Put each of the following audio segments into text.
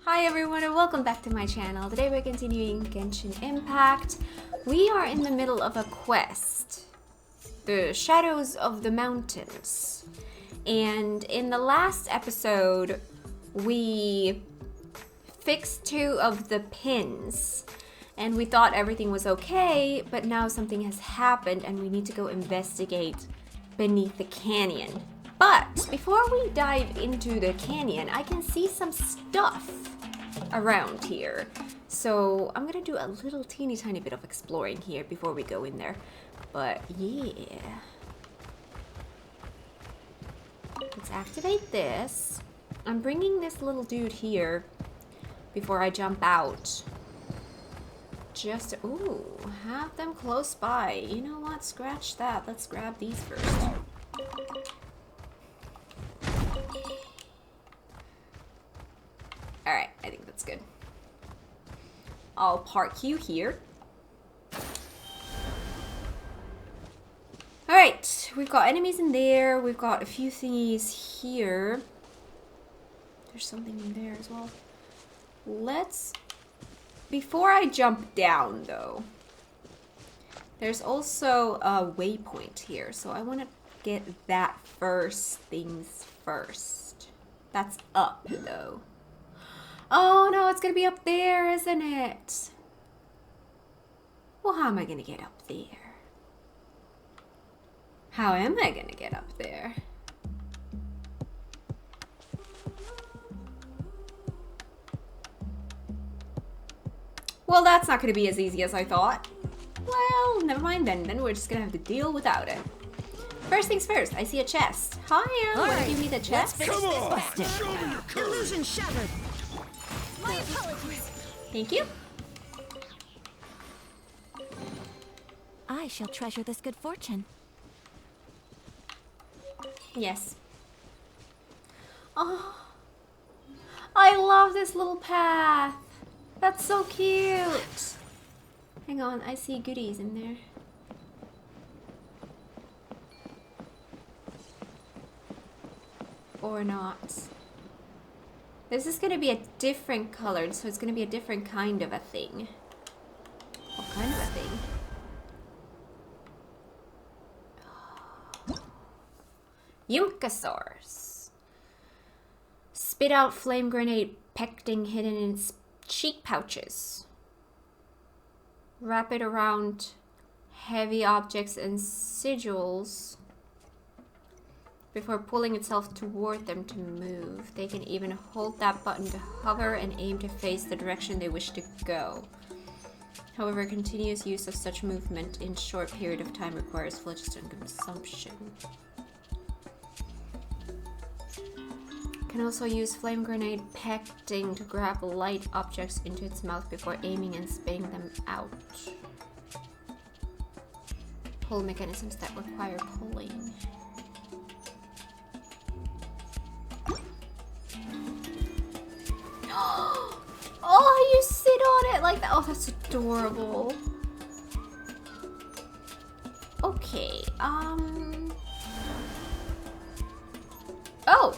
Hi everyone and welcome back to my channel. Today we're continuing Genshin Impact. We are in the middle of a quest, the Shadows of the Mountains. And in the last episode, we fixed 2 of the pins. And we thought everything was okay, but now something has happened and we need to go investigate beneath the canyon. But before we dive into the canyon, I can see some stuff around here. So I'm gonna do a little teeny tiny bit of exploring here before we go in there. But yeah. Let's activate this. I'm bringing this little dude here before I jump out. Just, ooh, have them close by. You know what? Scratch that. Let's grab these first. Alright, I think that's good. I'll park you here. Alright, we've got enemies in there. We've got a few thingies here. There's something in there as well. Let's... Before I jump down, though, there's also a waypoint here. So I want to get that first things first. That's up, though. Oh no, it's gonna be up there, isn't it? Well, how am I gonna get up there? How am I gonna get up there? Well, that's not gonna be as easy as I thought. Well, never mind then. Then we're just gonna have to deal without it. First things first, I see a chest. Hi, wanna give me the chest? Come on! Show me your courage! Illusion shattered. My apologies. Thank you. I shall treasure this good fortune. Yes. Oh, I love this little path. That's so cute. Hang on, I see goodies in there. Or not. This is going to be a different color, so it's going to be a different kind of a thing. What kind of a thing? Yunkasaurs. Spit out flame grenade pecting hidden in its cheek pouches. Wrap it around heavy objects and sigils before pulling itself toward them to move. They can even hold that button to hover and aim to face the direction they wish to go. However, continuous use of such movement in short period of time requires phlogiston consumption. Can also use flame grenade pecting to grab light objects into its mouth before aiming and spitting them out. Pull mechanisms that require pulling. Oh, you sit on it like that. Oh, that's adorable. Okay, oh!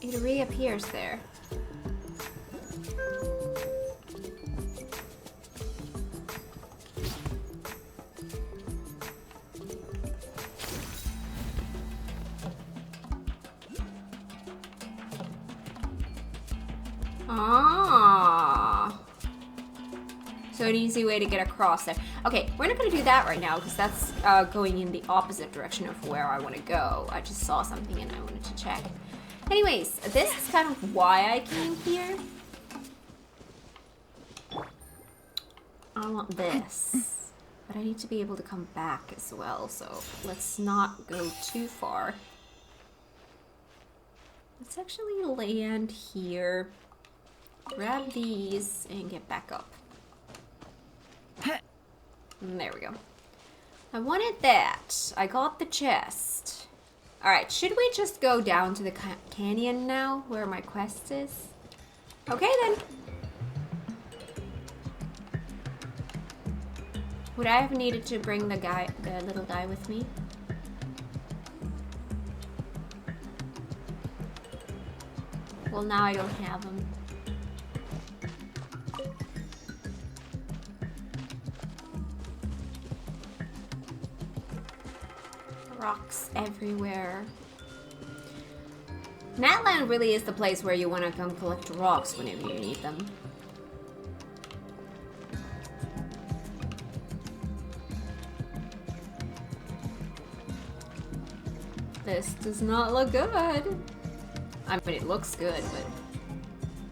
It reappears there. Ah. So an easy way to get across there. Okay, we're not going to do that right now because that's going in the opposite direction of where I want to go. I just saw something and I wanted to check. Anyways, this is kind of why I came here. I want this. But I need to be able to come back as well, so let's not go too far. Let's actually land here. Grab these and get back up. And there we go. I wanted that. I got the chest. Alright, should we just go down to the canyon now, where my quest is? Okay then. Would I have needed to bring the little guy with me? Well, now I don't have him. Rocks everywhere. Natland really is the place where you want to come collect rocks whenever you need them. This does not look good. I mean, it looks good, but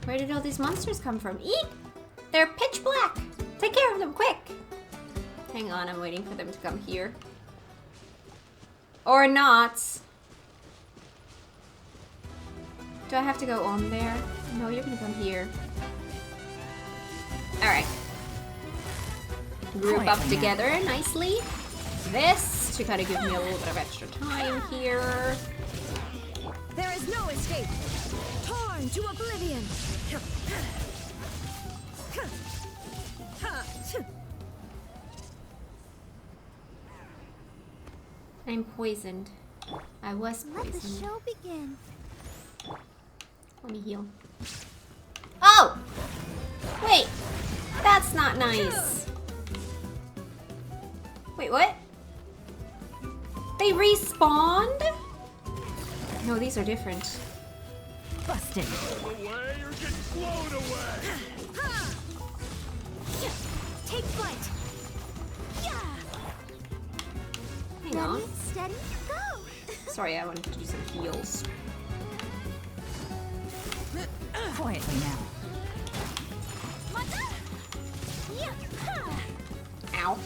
where did all these monsters come from? Eek! They're pitch black! Take care of them, quick! Hang on, I'm waiting for them to come here. Or not. Do I have to go on there? No, you're gonna come here. Alright. Group up together nicely. This to kind of give me a little bit of extra time here. There is no escape. Torn to oblivion. I'm poisoned. I was Let the poisoned. show begin. Let me heal. Oh! Wait! That's not nice. Wait, what? They respawned? No, these are different. Busted. Away or get blown away! Take flight. Hang on. Ready, steady, go. Sorry, I wanted to do some heals. Quietly now. Ow.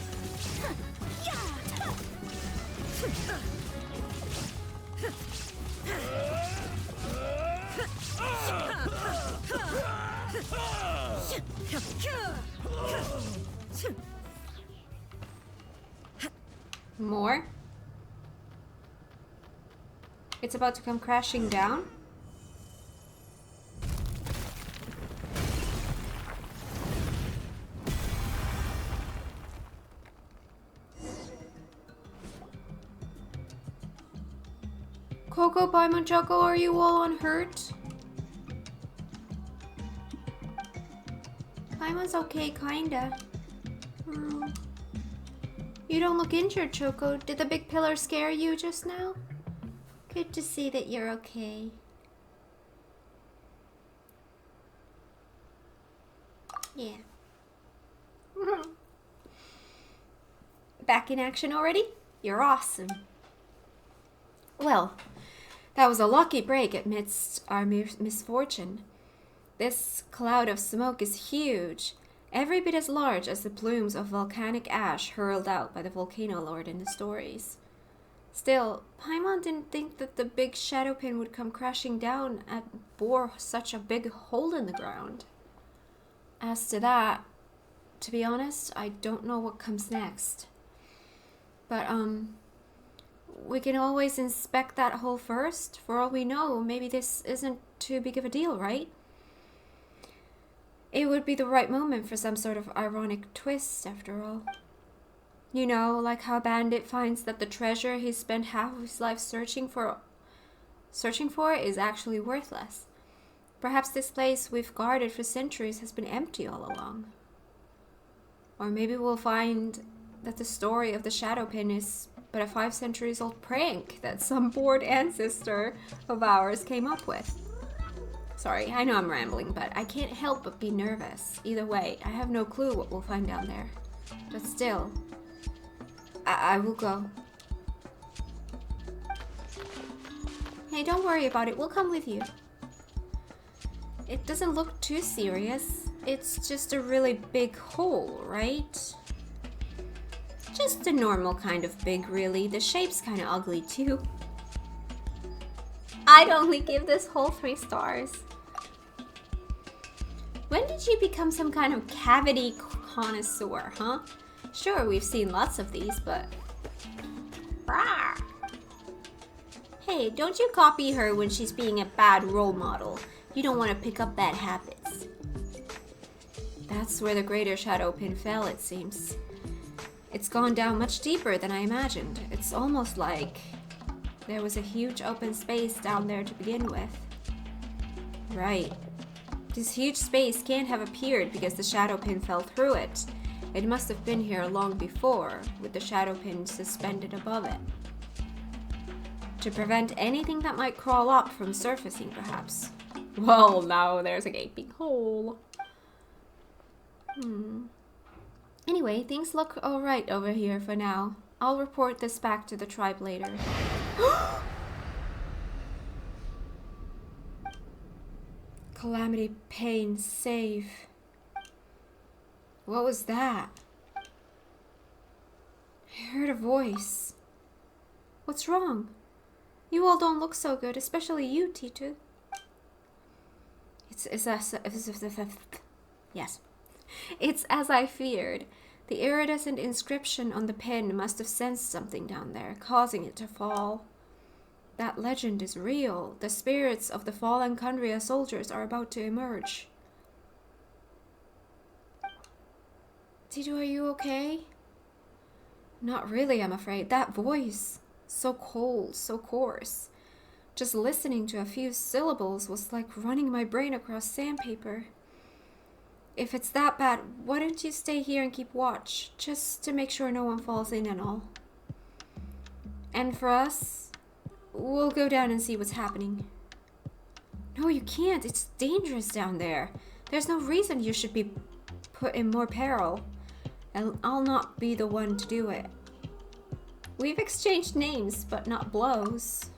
More? It's about to come crashing down? Coco, Paimon, Choco, are you all unhurt? Paimon's okay, kinda. Oh. You don't look injured, Choco. Did the big pillar scare you just now? Good to see that you're okay. Yeah. Back in action already? You're awesome. Well, that was a lucky break amidst our misfortune. This cloud of smoke is huge, every bit as large as the plumes of volcanic ash hurled out by the volcano lord in the stories. Still, Paimon didn't think that the big shadow pin would come crashing down and bore such a big hole in the ground. As to that, to be honest, I don't know what comes next. But, we can always inspect that hole first. For all we know, maybe this isn't too big of a deal, right? It would be the right moment for some sort of ironic twist, after all. You know, like how Bandit finds that the treasure he spent half of his life searching for is actually worthless. Perhaps this place we've guarded for centuries has been empty all along. Or maybe we'll find that the story of the Shadow Pin is but a 5 centuries old prank that some bored ancestor of ours came up with. Sorry, I know I'm rambling, but I can't help but be nervous. Either way, I have no clue what we'll find down there. But still, I will go. Hey, don't worry about it. We'll come with you. It doesn't look too serious. It's just a really big hole, right? Just a normal kind of big, really. The shape's kind of ugly, too. I'd only give this hole 3 stars. When did you become some kind of cavity connoisseur, huh? Sure, we've seen lots of these, but... Rawr. Hey, don't you copy her when she's being a bad role model. You don't want to pick up bad habits. That's where the Greater Shadow Pin fell, it seems. It's gone down much deeper than I imagined. It's almost like there was a huge open space down there to begin with. Right. This huge space can't have appeared because the Shadow Pin fell through it. It must have been here long before, with the Shadow Pin suspended above it. To prevent anything that might crawl up from surfacing, perhaps. Well, now there's a gaping hole. Anyway, things look alright over here for now. I'll report this back to the tribe later. Calamity, pain, save. What was that? I heard a voice. What's wrong? You all don't look so good, especially you, Titu. Yes. It's as I feared. The iridescent inscription on the pen must have sensed something down there, causing it to fall. That legend is real. The spirits of the fallen Kandria soldiers are about to emerge. Titu, are you okay? Not really, I'm afraid. That voice, so cold, so coarse. Just listening to a few syllables was like running my brain across sandpaper. If it's that bad, why don't you stay here and keep watch, just to make sure no one falls in and all. And for us, we'll go down and see what's happening. No, you can't. It's dangerous down there. There's no reason you should be put in more peril. And I'll not be the one to do it. We've exchanged names, but not blows.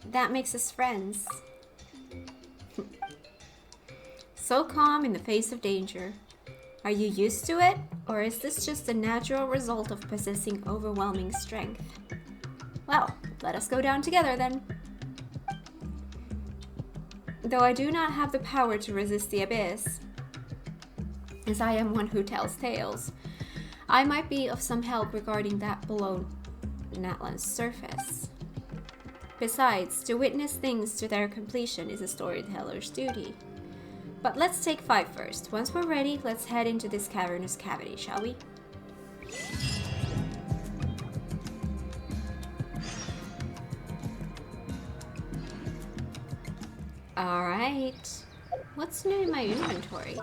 That makes us friends. So calm in the face of danger. Are you used to it? Or is this just a natural result of possessing overwhelming strength? Well, let us go down together then. Though I do not have the power to resist the abyss, as I am one who tells tales, I might be of some help regarding that below Natlan's surface. Besides, to witness things to their completion is a storyteller's duty. But let's take 5 first. Once we're ready, let's head into this cavernous cavity, shall we? Alright. What's new in my inventory?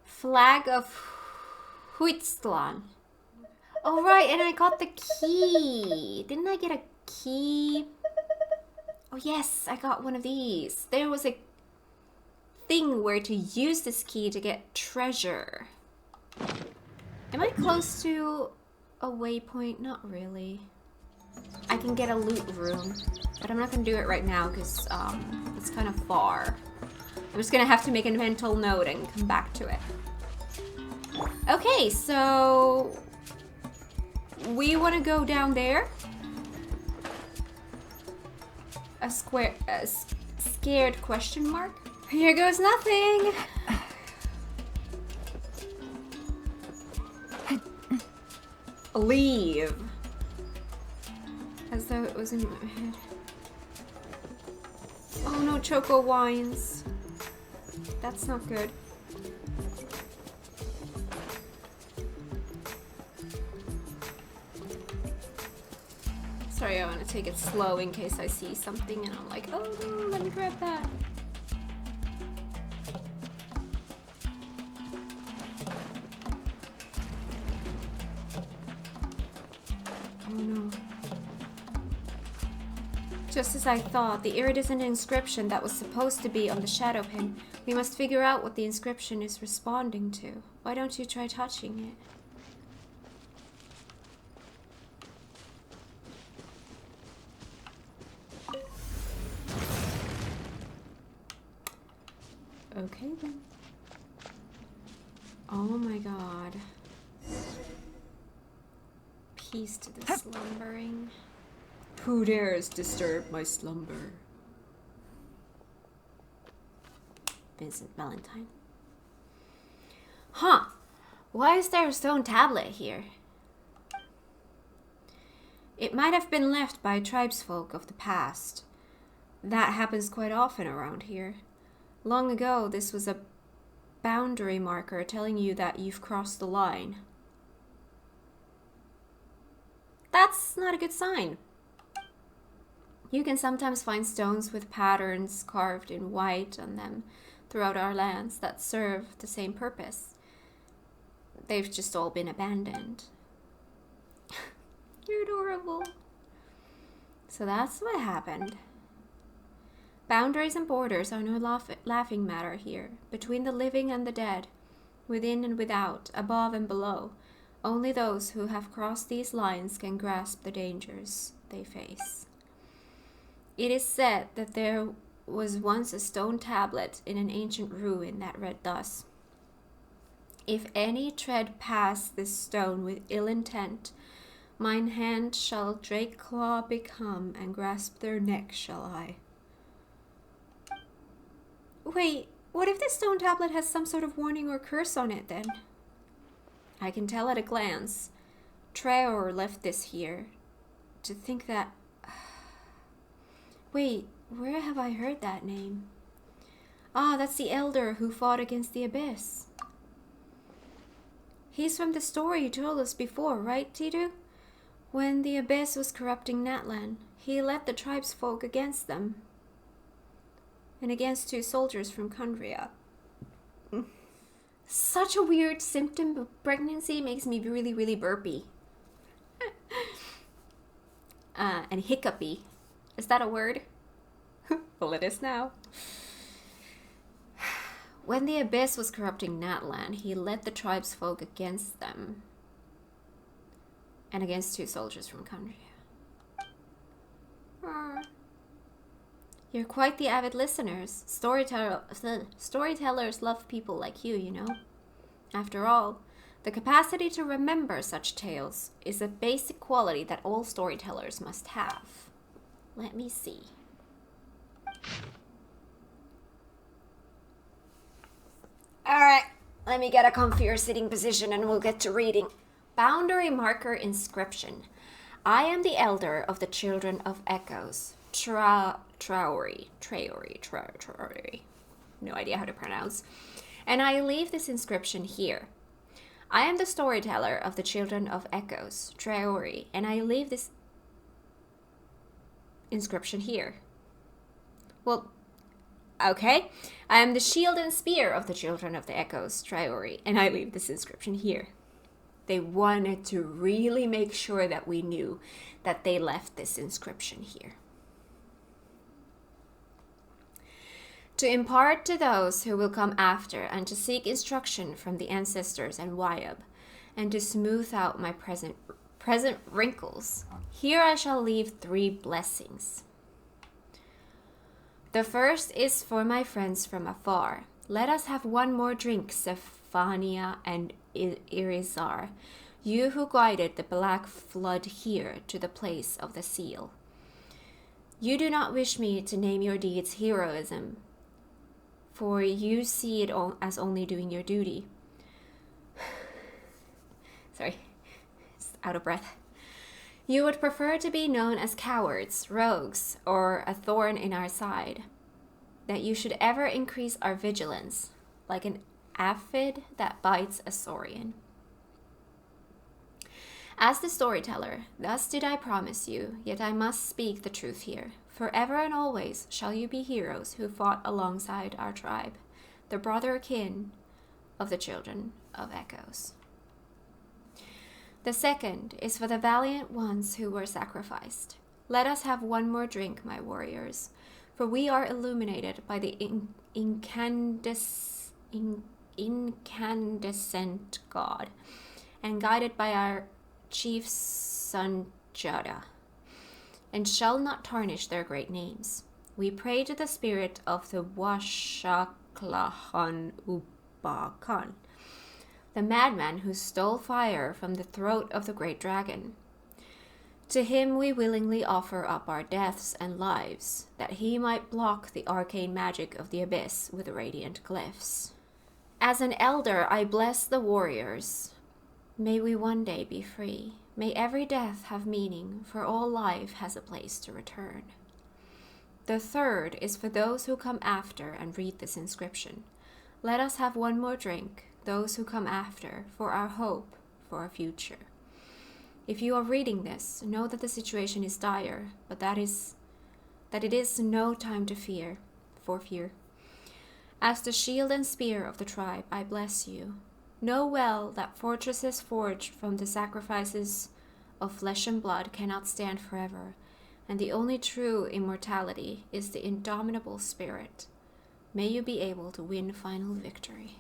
Flag of Huitztlan. Oh right, and I got the key. Didn't I get a key? Oh yes, I got one of these. There was a thing where to use this key to get treasure. Am I close to a waypoint? Not really. I can get a loot room, but I'm not gonna do it right now because it's kind of far. I'm just gonna have to make a mental note and come back to it. Okay, so we want to go down there. A scared question mark. Here goes nothing. Leave. As though it was in my head. Oh no, choco wines. That's not good. Sorry, I want to take it slow in case I see something and I'm like, oh no, let me grab that. Oh no. Just as I thought, the iridescent inscription that was supposed to be on the shadow pin. We must figure out what the inscription is responding to. Why don't you try touching it? Okay then. Oh my god. Peace to the slumbering. Who dares disturb my slumber? Vincent Valentine. Huh. Why is there a stone tablet here? It might have been left by tribesfolk of the past. That happens quite often around here. Long ago, this was a boundary marker telling you that you've crossed the line. That's not a good sign. You can sometimes find stones with patterns carved in white on them throughout our lands that serve the same purpose. they've just all been abandoned. You're adorable. So that's what happened. Boundaries and borders are no laughing matter here. Between the living and the dead, within and without, above and below, only those who have crossed these lines can grasp the dangers they face. It is said that there was once a stone tablet in an ancient ruin that read thus: "If any tread past this stone with ill intent, mine hand shall drake claw become, and grasp their neck shall I." Wait, what if this stone tablet has some sort of warning or curse on it then? I can tell at a glance. Treor left this here. To think that... Wait, where have I heard that name? Ah, that's the elder who fought against the abyss. He's from the story you told us before, right, Tidu? When the abyss was corrupting Natlan, he led the tribesfolk against them. And against 2 soldiers from Kundria. Such a weird symptom of pregnancy, makes me really, really burpy. And hiccupy. Is that a word? Well, it is now. When the abyss was corrupting Natlan, he led the tribesfolk against them. And against 2 soldiers from Kundria. You're quite the avid listeners. Storytellers love people like you, you know. After all, the capacity to remember such tales is a basic quality that all storytellers must have. Let me see. Alright, let me get a comfier sitting position and we'll get to reading. Boundary marker inscription. I am the elder of the children of echoes. Traori. No idea how to pronounce. And I leave this inscription here. I am the storyteller of the children of echoes. Traori. And I leave this inscription here. Well, okay. I am the shield and spear of the children of the echoes. Traori. And I leave this inscription here. They wanted to really make sure that we knew that they left this inscription here. To impart to those who will come after, and to seek instruction from the ancestors and Wyab, and to smooth out my present wrinkles, here I shall leave 3 blessings. The first is for my friends from afar. Let us have one more drink, Zephania and Irizar, you who guided the black flood here to the place of the seal. You do not wish me to name your deeds heroism, for you see it as only doing your duty. Sorry, just out of breath. You would prefer to be known as cowards, rogues, or a thorn in our side. That you should ever increase our vigilance, like an aphid that bites a saurian. As the storyteller, thus did I promise you, yet I must speak the truth here. Forever and always shall you be heroes who fought alongside our tribe, the brother kin of the children of echoes. The second is for the valiant ones who were sacrificed. Let us have one more drink, my warriors, for we are illuminated by the incandescent God, and guided by our chief son Jada, and shall not tarnish their great names. We pray to the spirit of the Washaklahan Ubakan, the madman who stole fire from the throat of the great dragon. To him we willingly offer up our deaths and lives, that he might block the arcane magic of the abyss with radiant glyphs. As an elder, I bless the warriors. May we one day be free. May every death have meaning, for all life has a place to return. The third is for those who come after and read this inscription. Let us have one more drink, those who come after, for our hope, for our future. If you are reading this, know that the situation is dire, but that it is no time to fear, for fear. As the shield and spear of the tribe, I bless you. Know well that fortresses forged from the sacrifices of flesh and blood cannot stand forever, and the only true immortality is the indomitable spirit. May you be able to win final victory.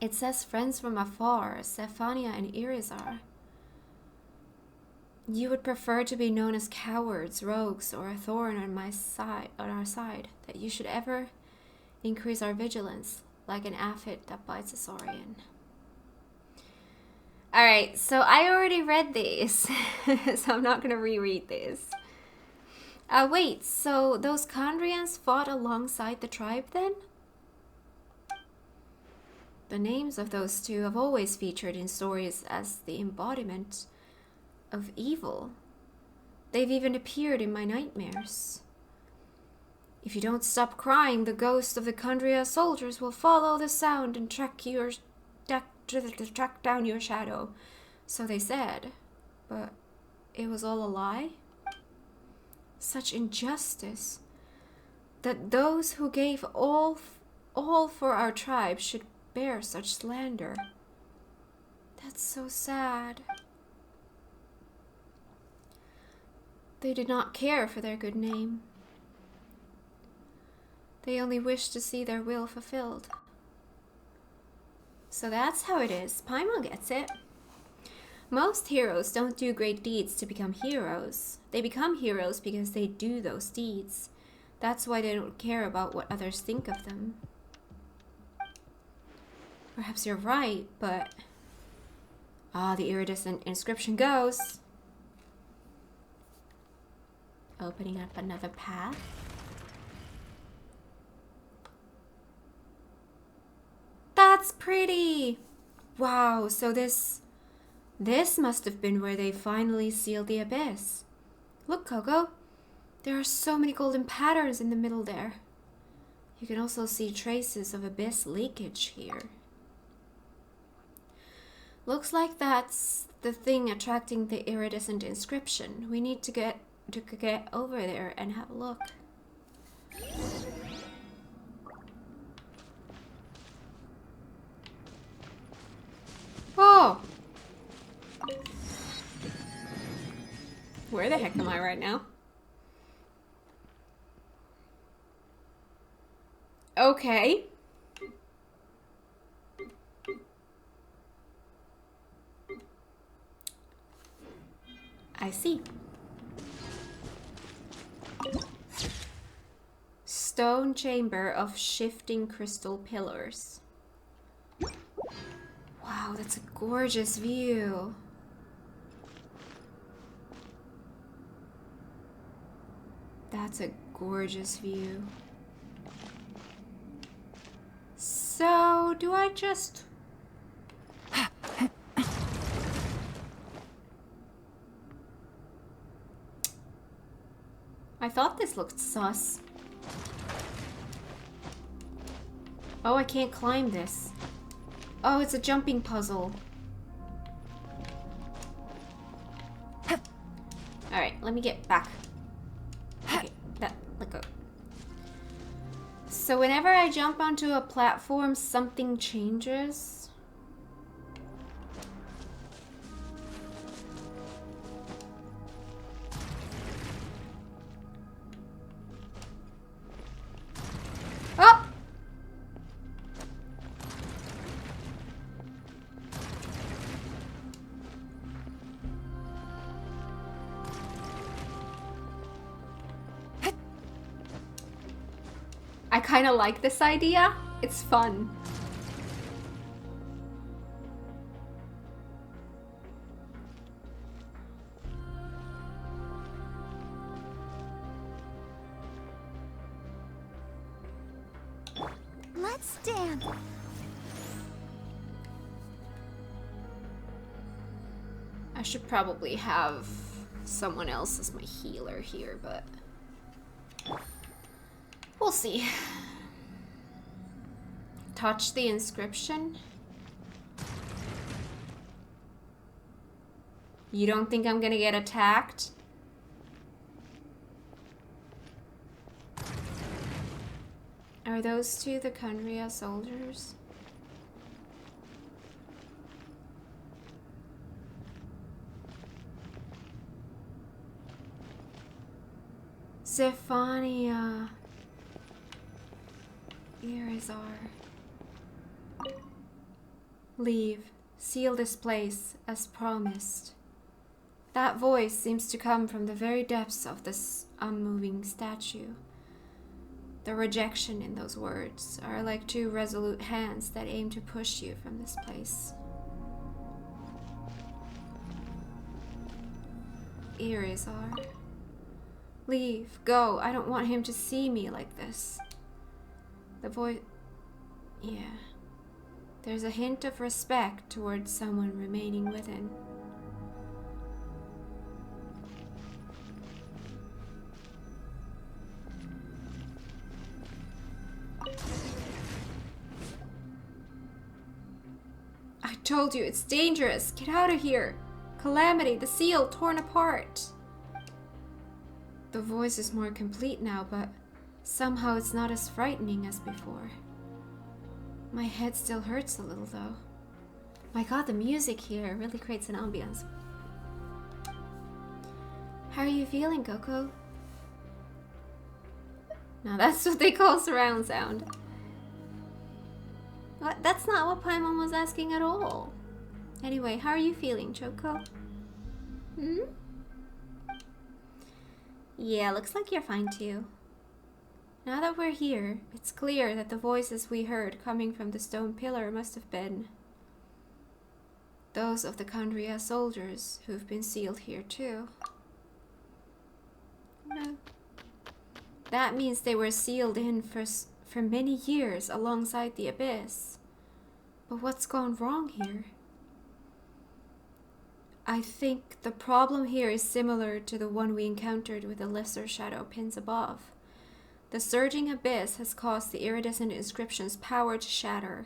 It says friends from afar, Zephania and Irizar. You would prefer to be known as cowards, rogues, or a thorn on our side, that you should ever increase our vigilance, like an aphid that bites a saurian. Alright, so I already read these, so I'm not going to reread these. Wait, so those Kandrians fought alongside the tribe then? The names of those two have always featured in stories as the embodiment of evil. They've even appeared in my nightmares. If you don't stop crying, the ghosts of the Kandria soldiers will follow the sound and track down your shadow. So they said, but it was all a lie? Such injustice, that those who gave all for our tribe should bear such slander. That's so sad. They did not care for their good name. They only wished to see their will fulfilled. So that's how it is. Paimon gets it. Most heroes don't do great deeds to become heroes. They become heroes because they do those deeds. That's why they don't care about what others think of them. Perhaps you're right, but... the iridescent inscription goes. Opening up another path. That's pretty! Wow, so this must have been where they finally sealed the abyss. Look, Coco. There are so many golden patterns in the middle there. You can also see traces of abyss leakage here. Looks like that's the thing attracting the iridescent inscription. We need to get over there and have a look. Oh! Where the heck am I right now? Okay. I see. Stone chamber of shifting crystal pillars. Wow, that's a gorgeous view. That's a gorgeous view. So, do I just... I thought this looked sus. Oh, I can't climb this. Oh, it's a jumping puzzle. Alright, let me get back. Okay, let go. So whenever I jump onto a platform, something changes. Oh! I kind of like this idea. It's fun. Let's dance. I should probably have someone else as my healer here, but we'll see. Touch the inscription. You don't think I'm gonna get attacked? Are those two the Kandria soldiers? Zephania. Irizar. Leave. Seal this place, as promised. That voice seems to come from the very depths of this unmoving statue. The rejection in those words are like two resolute hands that aim to push you from this place. Irizar. Leave. Go. I don't want him to see me like this. The voice... Yeah. There's a hint of respect towards someone remaining within. I told you, it's dangerous. Get out of here. Calamity, the seal torn apart. The voice is more complete now, but somehow it's not as frightening as before. My head still hurts a little though. My god, the music here really creates an ambience. How are you feeling, Coco? Now that's what they call surround sound. What? That's not what Paimon was asking at all. Anyway, how are you feeling, Choco? Hmm? Yeah, looks like you're fine too. Now that we're here, it's clear that the voices we heard coming from the stone pillar must have been those of the Kandria soldiers who've been sealed here too. No. That means they were sealed in for many years alongside the Abyss. But what's gone wrong here? I think the problem here is similar to the one we encountered with the lesser shadow pins above. The surging abyss has caused the iridescent inscription's power to shatter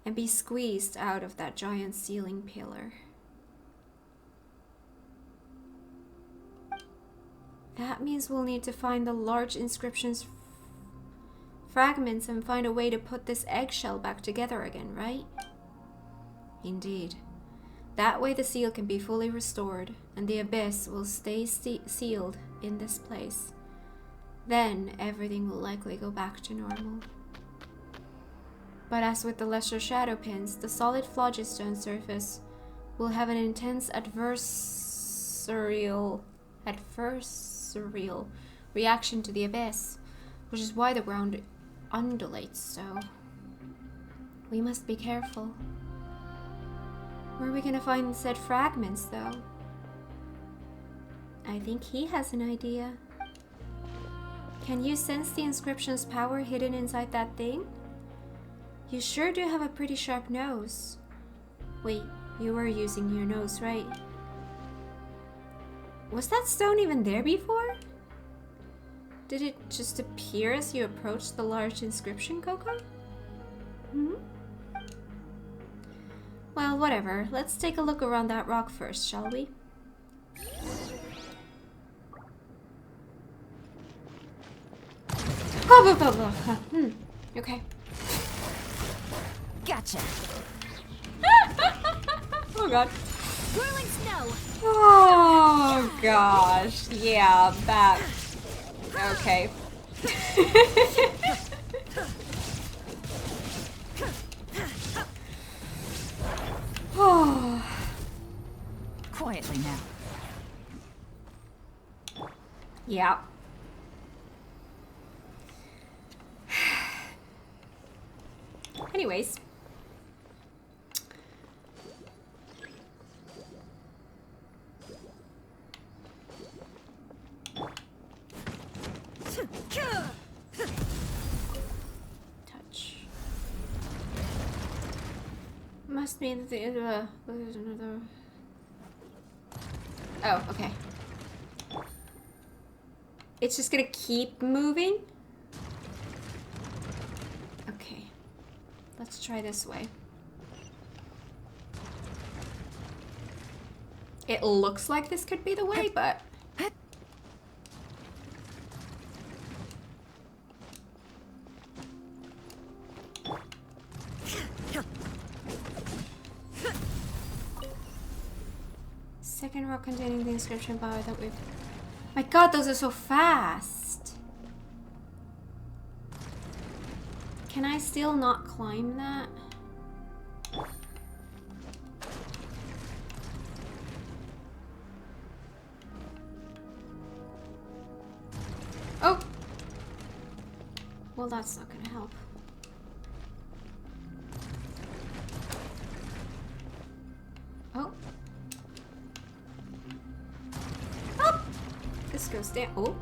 and be squeezed out of that giant ceiling pillar. That means we'll need to find the large inscription's fragments and find a way to put this eggshell back together again, right? Indeed. That way the seal can be fully restored and the abyss will stay sealed in this place. Then everything will likely go back to normal. But as with the lesser shadow pins, the solid phlogiston surface will have an intense adversarial reaction to the abyss, which is why the ground undulates so. We must be careful. Where are we gonna find said fragments, though? I think he has an idea. Can you sense the inscription's power hidden inside that thing? You sure do have a pretty sharp nose. Wait, you were using your nose, right? Was that stone even there before? Did it just appear as you approached the large inscription, Coco? Hmm? Well, whatever. Let's take a look around that rock first, shall we? Okay. Gotcha. Oh god. Whirling snow. Oh gosh. Yeah, that. Okay. Oh. Quietly now. Yeah. Anyways. Touch. Must mean that there's another. Oh, okay. It's just gonna keep moving? Okay. Let's try this way. It looks like this could be the way, but... second rock containing the inscription power that we've... My god, those are so fast! Can I still not climb that? Oh! Well, that's not gonna help. Oh. Oh! This goes down. Oh.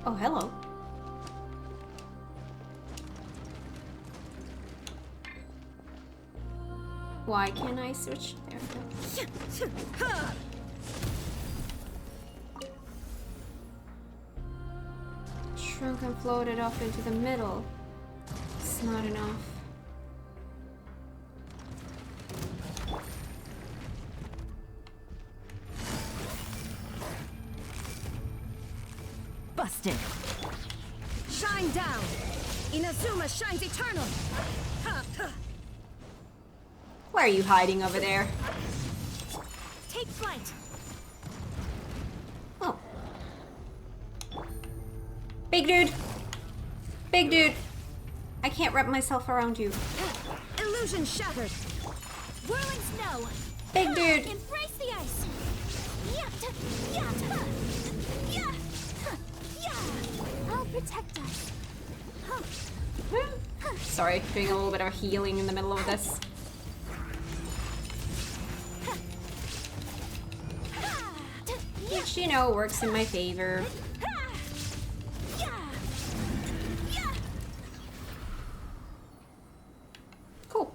Oh, hello. Why can't I switch? There we go. Shrunk and floated off into the middle. It's not enough. Busted. Shine down. Inazuma shines eternal. Where are you hiding over there? Take flight. Oh. Big dude. Big dude. I can't wrap myself around you. Illusion shattered. Whirling snow. Big dude. Embrace the ice. I'll protect us. Sorry, doing a little bit of healing in the middle of this. Which, you know, works in my favor. Cool.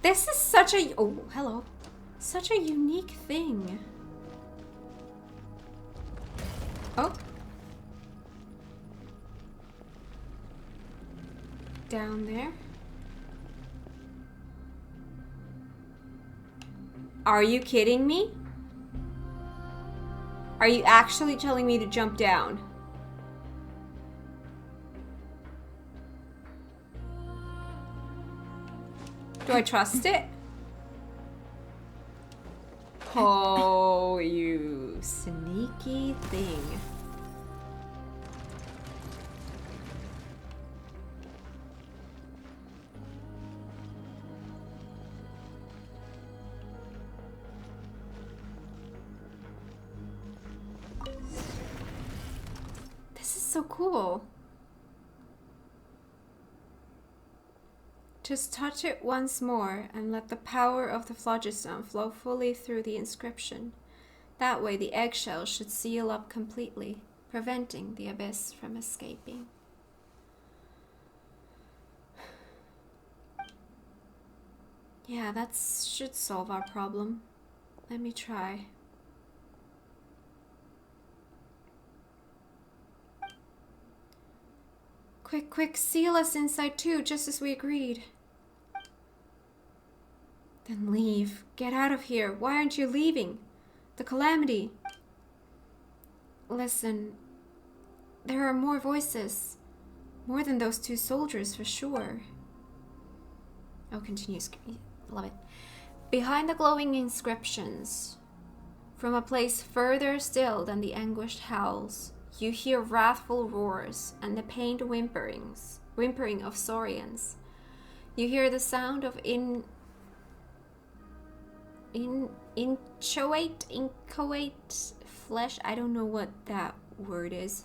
This is such a... Oh, hello. Such a unique thing. Oh. Down there. Are you kidding me? Are you actually telling me to jump down? Do I trust it? Oh, you sneaky thing. This is so cool. Just touch it once more and let the power of the phlogiston flow fully through the inscription. That way the eggshell should seal up completely, preventing the abyss from escaping. Yeah, that should solve our problem. Let me try. Quick, quick, seal us inside too, just as we agreed. Then leave. Get out of here. Why aren't you leaving? The calamity. Listen, there are more voices. More than those two soldiers, for sure. Oh, continues. Love it. Behind the glowing inscriptions, from a place further still than the anguished howls, you hear wrathful roars and the pained whimpering of saurians. You hear the sound of inchoate flesh. I don't know what that word is.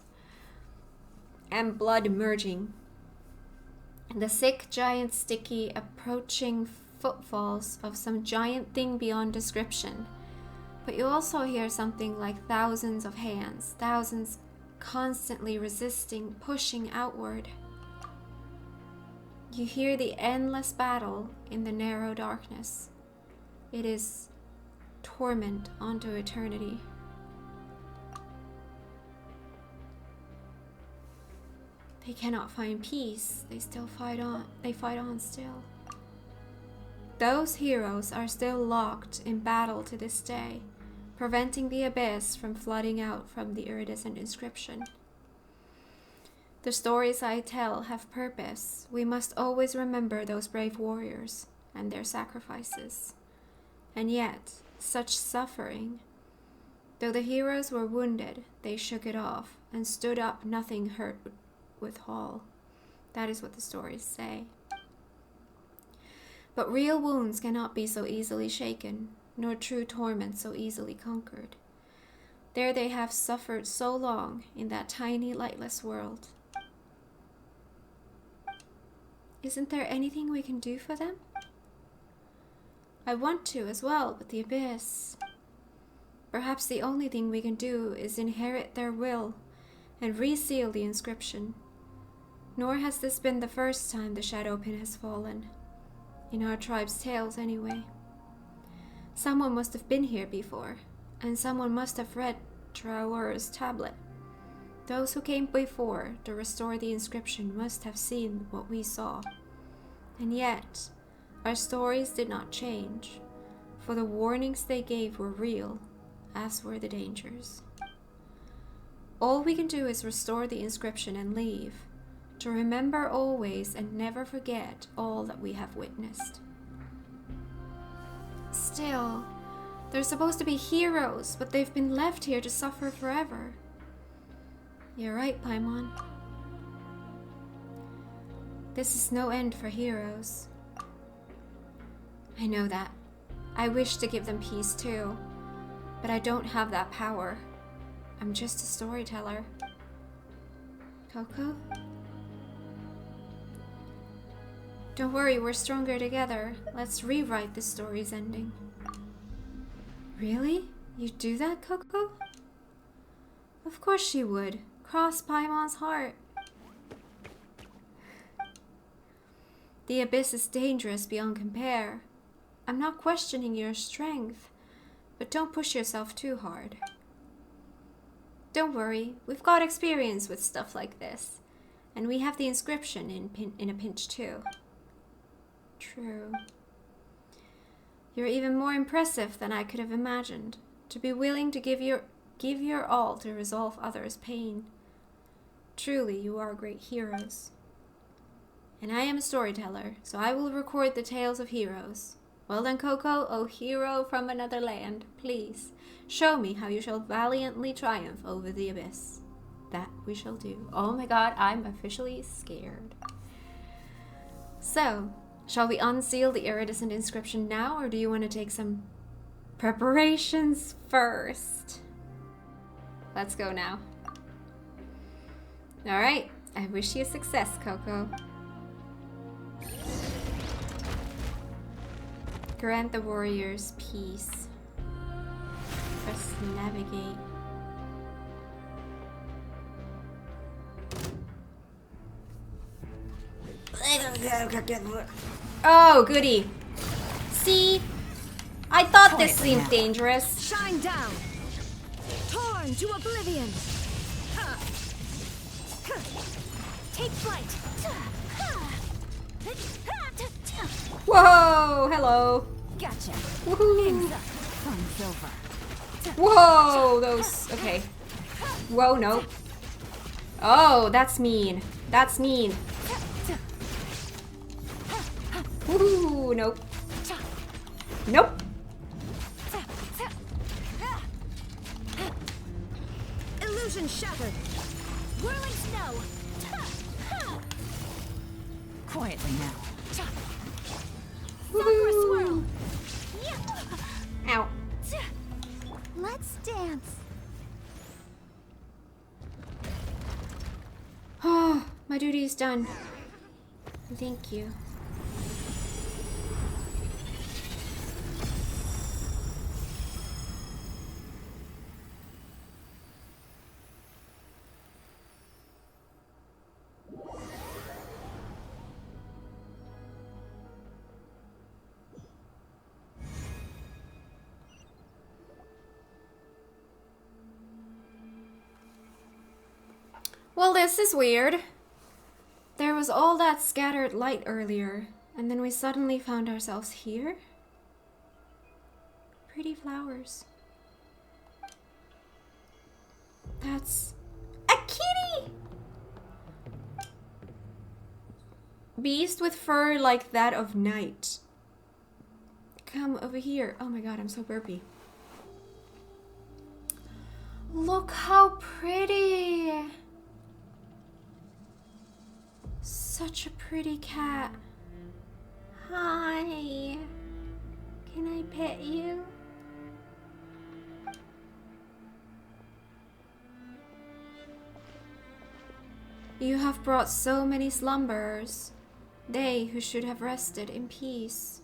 And blood merging. The sick, giant, sticky, approaching footfalls of some giant thing beyond description. But you also hear something like thousands of hands, thousands constantly resisting, pushing outward. You hear the endless battle in the narrow darkness. It is torment onto eternity. They cannot find peace. They still fight on. They fight on still. Those heroes are still locked in battle to this day, preventing the abyss from flooding out from the iridescent inscription. The stories I tell have purpose. We must always remember those brave warriors and their sacrifices. And yet, such suffering. Though the heroes were wounded, they shook it off and stood up, nothing hurt withal. That is what the stories say. But real wounds cannot be so easily shaken, nor true torment so easily conquered. There they have suffered so long in that tiny, lightless world. Isn't there anything we can do for them? I want to as well, but the abyss. Perhaps the only thing we can do is inherit their will and reseal the inscription. Nor has this been the first time the Shadow Pin has fallen. In our tribe's tales, anyway. Someone must have been here before, and someone must have read Traor's tablet. Those who came before to restore the inscription must have seen what we saw. And yet, our stories did not change, for the warnings they gave were real, as were the dangers. All we can do is restore the inscription and leave, to remember always and never forget all that we have witnessed. Still, they're supposed to be heroes, but they've been left here to suffer forever. You're right, Paimon. This is no end for heroes. I know that. I wish to give them peace too, but I don't have that power. I'm just a storyteller. Coco? Don't worry, we're stronger together. Let's rewrite the story's ending. Really? You'd do that, Coco? Of course she would. Cross Paimon's heart. The abyss is dangerous beyond compare. I'm not questioning your strength, but don't push yourself too hard. Don't worry, we've got experience with stuff like this, and we have the inscription in a pinch too. True. You're even more impressive than I could have imagined, to be willing to give your all to resolve others' pain. Truly, you are great heroes. And I am a storyteller, so I will record the tales of heroes. Well then, Coco, O hero from another land, please, show me how you shall valiantly triumph over the abyss. That we shall do. Oh my god, I'm officially scared. So, shall we unseal the iridescent inscription now, or do you want to take some preparations first? Let's go now. Alright, I wish you success, Coco. Grant the warriors peace. Press navigate. Oh, goody. See? I thought this seemed dangerous. Shine down! Torn to oblivion! Take flight! Whoa, hello. Gotcha! Woohoo. Hands up! Fun's over! Whoa, those, okay. Whoa, nope. Oh, that's mean. That's mean. Woohoo, nope. Nope. Illusion shattered! Whirling snow! Quietly now. Sakura swirl! Ow. Let's dance. Oh, my duty is done. Thank you. Well, this is weird. There was all that scattered light earlier, and then we suddenly found ourselves here? Pretty flowers. That's a kitty! Beast with fur like that of night. Come over here. Oh my god, I'm so burpy. Look how pretty! Such a pretty cat. Hi. Can I pet you? You have brought so many slumberers, they who should have rested in peace.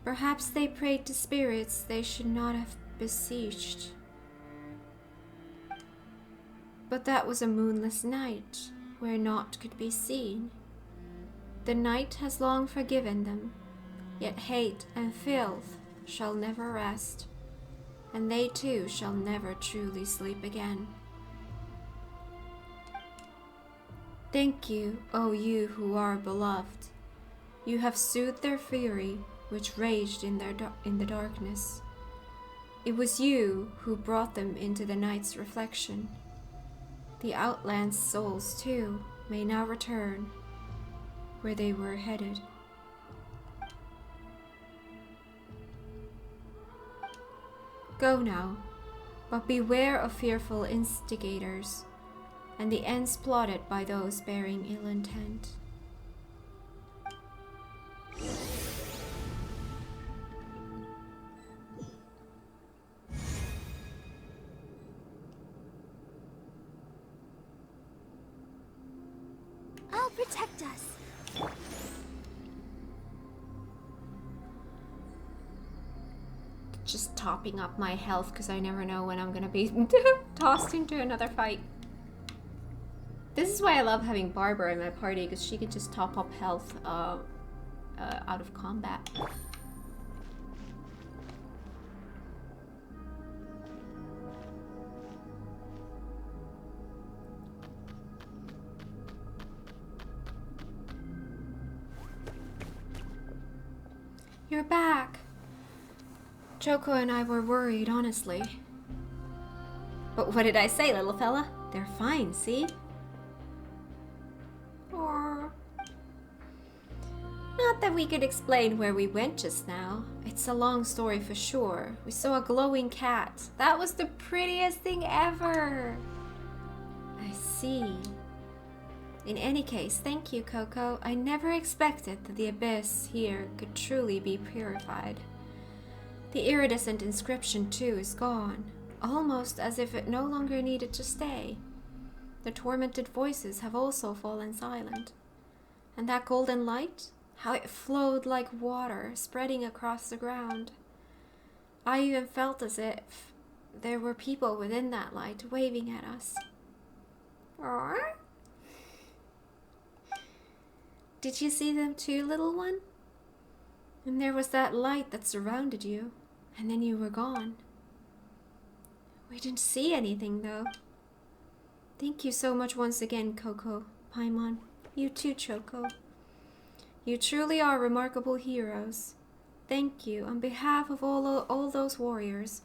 Perhaps they prayed to spirits they should not have beseeched. But that was a moonless night, where naught could be seen. The night has long forgiven them, yet hate and filth shall never rest, and they too shall never truly sleep again. Thank you, O you who are beloved. You have soothed their fury, which raged in the darkness. It was you who brought them into the night's reflection. The outland souls, too, may now return where they were headed. Go now, but beware of fearful instigators, and the ends plotted by those bearing ill intent. I'll protect us. Just topping up my health because I never know when I'm gonna be tossed into another fight. This is why I love having Barbara in my party, because she could just top up health out of combat. You're back. Choco and I were worried, honestly. But what did I say, little fella? They're fine, see? Or not that we could explain where we went just now. It's a long story for sure. We saw a glowing cat. That was the prettiest thing ever. I see. In any case, thank you, Coco. I never expected that the abyss here could truly be purified. The iridescent inscription, too, is gone, almost as if it no longer needed to stay. The tormented voices have also fallen silent. And that golden light? How it flowed like water, spreading across the ground. I even felt as if there were people within that light waving at us. Aww. Did you see them too, little one? And there was that light that surrounded you, and then you were gone. We didn't see anything, though. Thank you so much once again, Coco, Paimon. You too, Choco. You truly are remarkable heroes. Thank you on behalf of all those warriors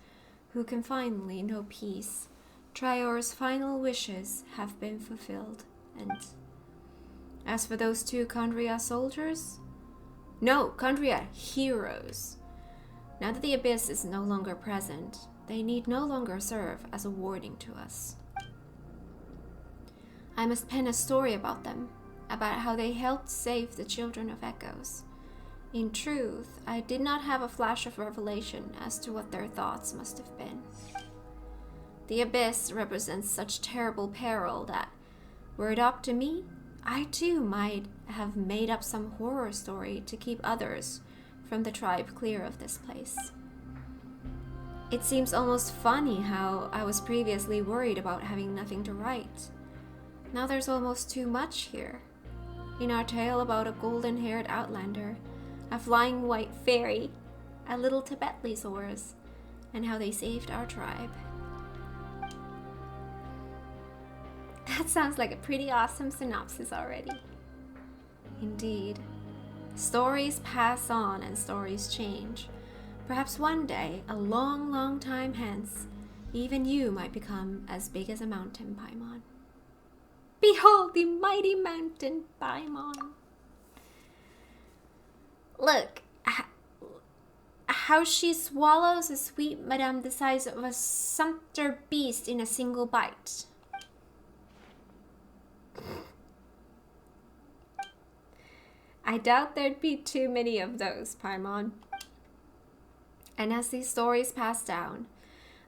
who can finally know peace. Trior's final wishes have been fulfilled, and as for those two Kandria soldiers? No, Kandria heroes. Now that the Abyss is no longer present, they need no longer serve as a warning to us. I must pen a story about them, about how they helped save the children of Echoes. In truth, I did not have a flash of revelation as to what their thoughts must have been. The Abyss represents such terrible peril that, were it up to me, I too might have made up some horror story to keep others from the tribe clear of this place. It seems almost funny how I was previously worried about having nothing to write. Now there's almost too much here. In our tale about a golden-haired outlander, a flying white fairy, a little Tibetlisaurus, and how they saved our tribe. That sounds like a pretty awesome synopsis already. Indeed. Stories pass on and stories change. Perhaps one day, a long, long time hence, even you might become as big as a mountain, Paimon. Behold the mighty mountain, Paimon. Look, how she swallows a sweet madame the size of a sumpter beast in a single bite. I doubt there'd be too many of those, Paimon. And as these stories pass down,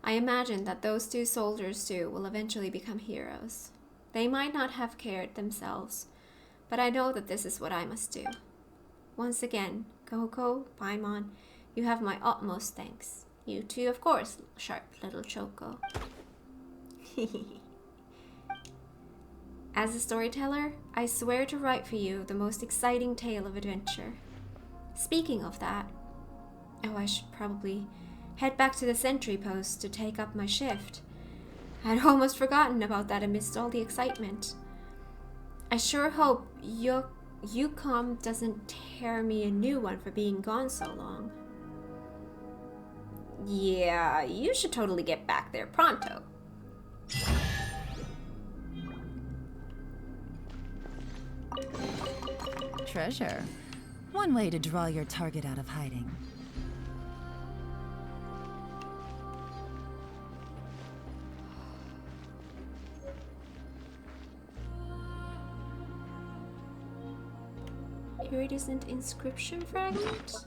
I imagine that those two soldiers too will eventually become heroes. They might not have cared themselves, but I know that this is what I must do. Once again, Coco, Paimon, you have my utmost thanks. You too, of course, sharp little Choco. As a storyteller, I swear to write for you the most exciting tale of adventure. Speaking of that, oh, I should probably head back to the sentry post to take up my shift. I'd almost forgotten about that amidst all the excitement. I sure hope Yukon doesn't tear me a new one for being gone so long. Yeah, you should totally get back there pronto. Treasure. One way to draw your target out of hiding. Iridescent inscription fragment?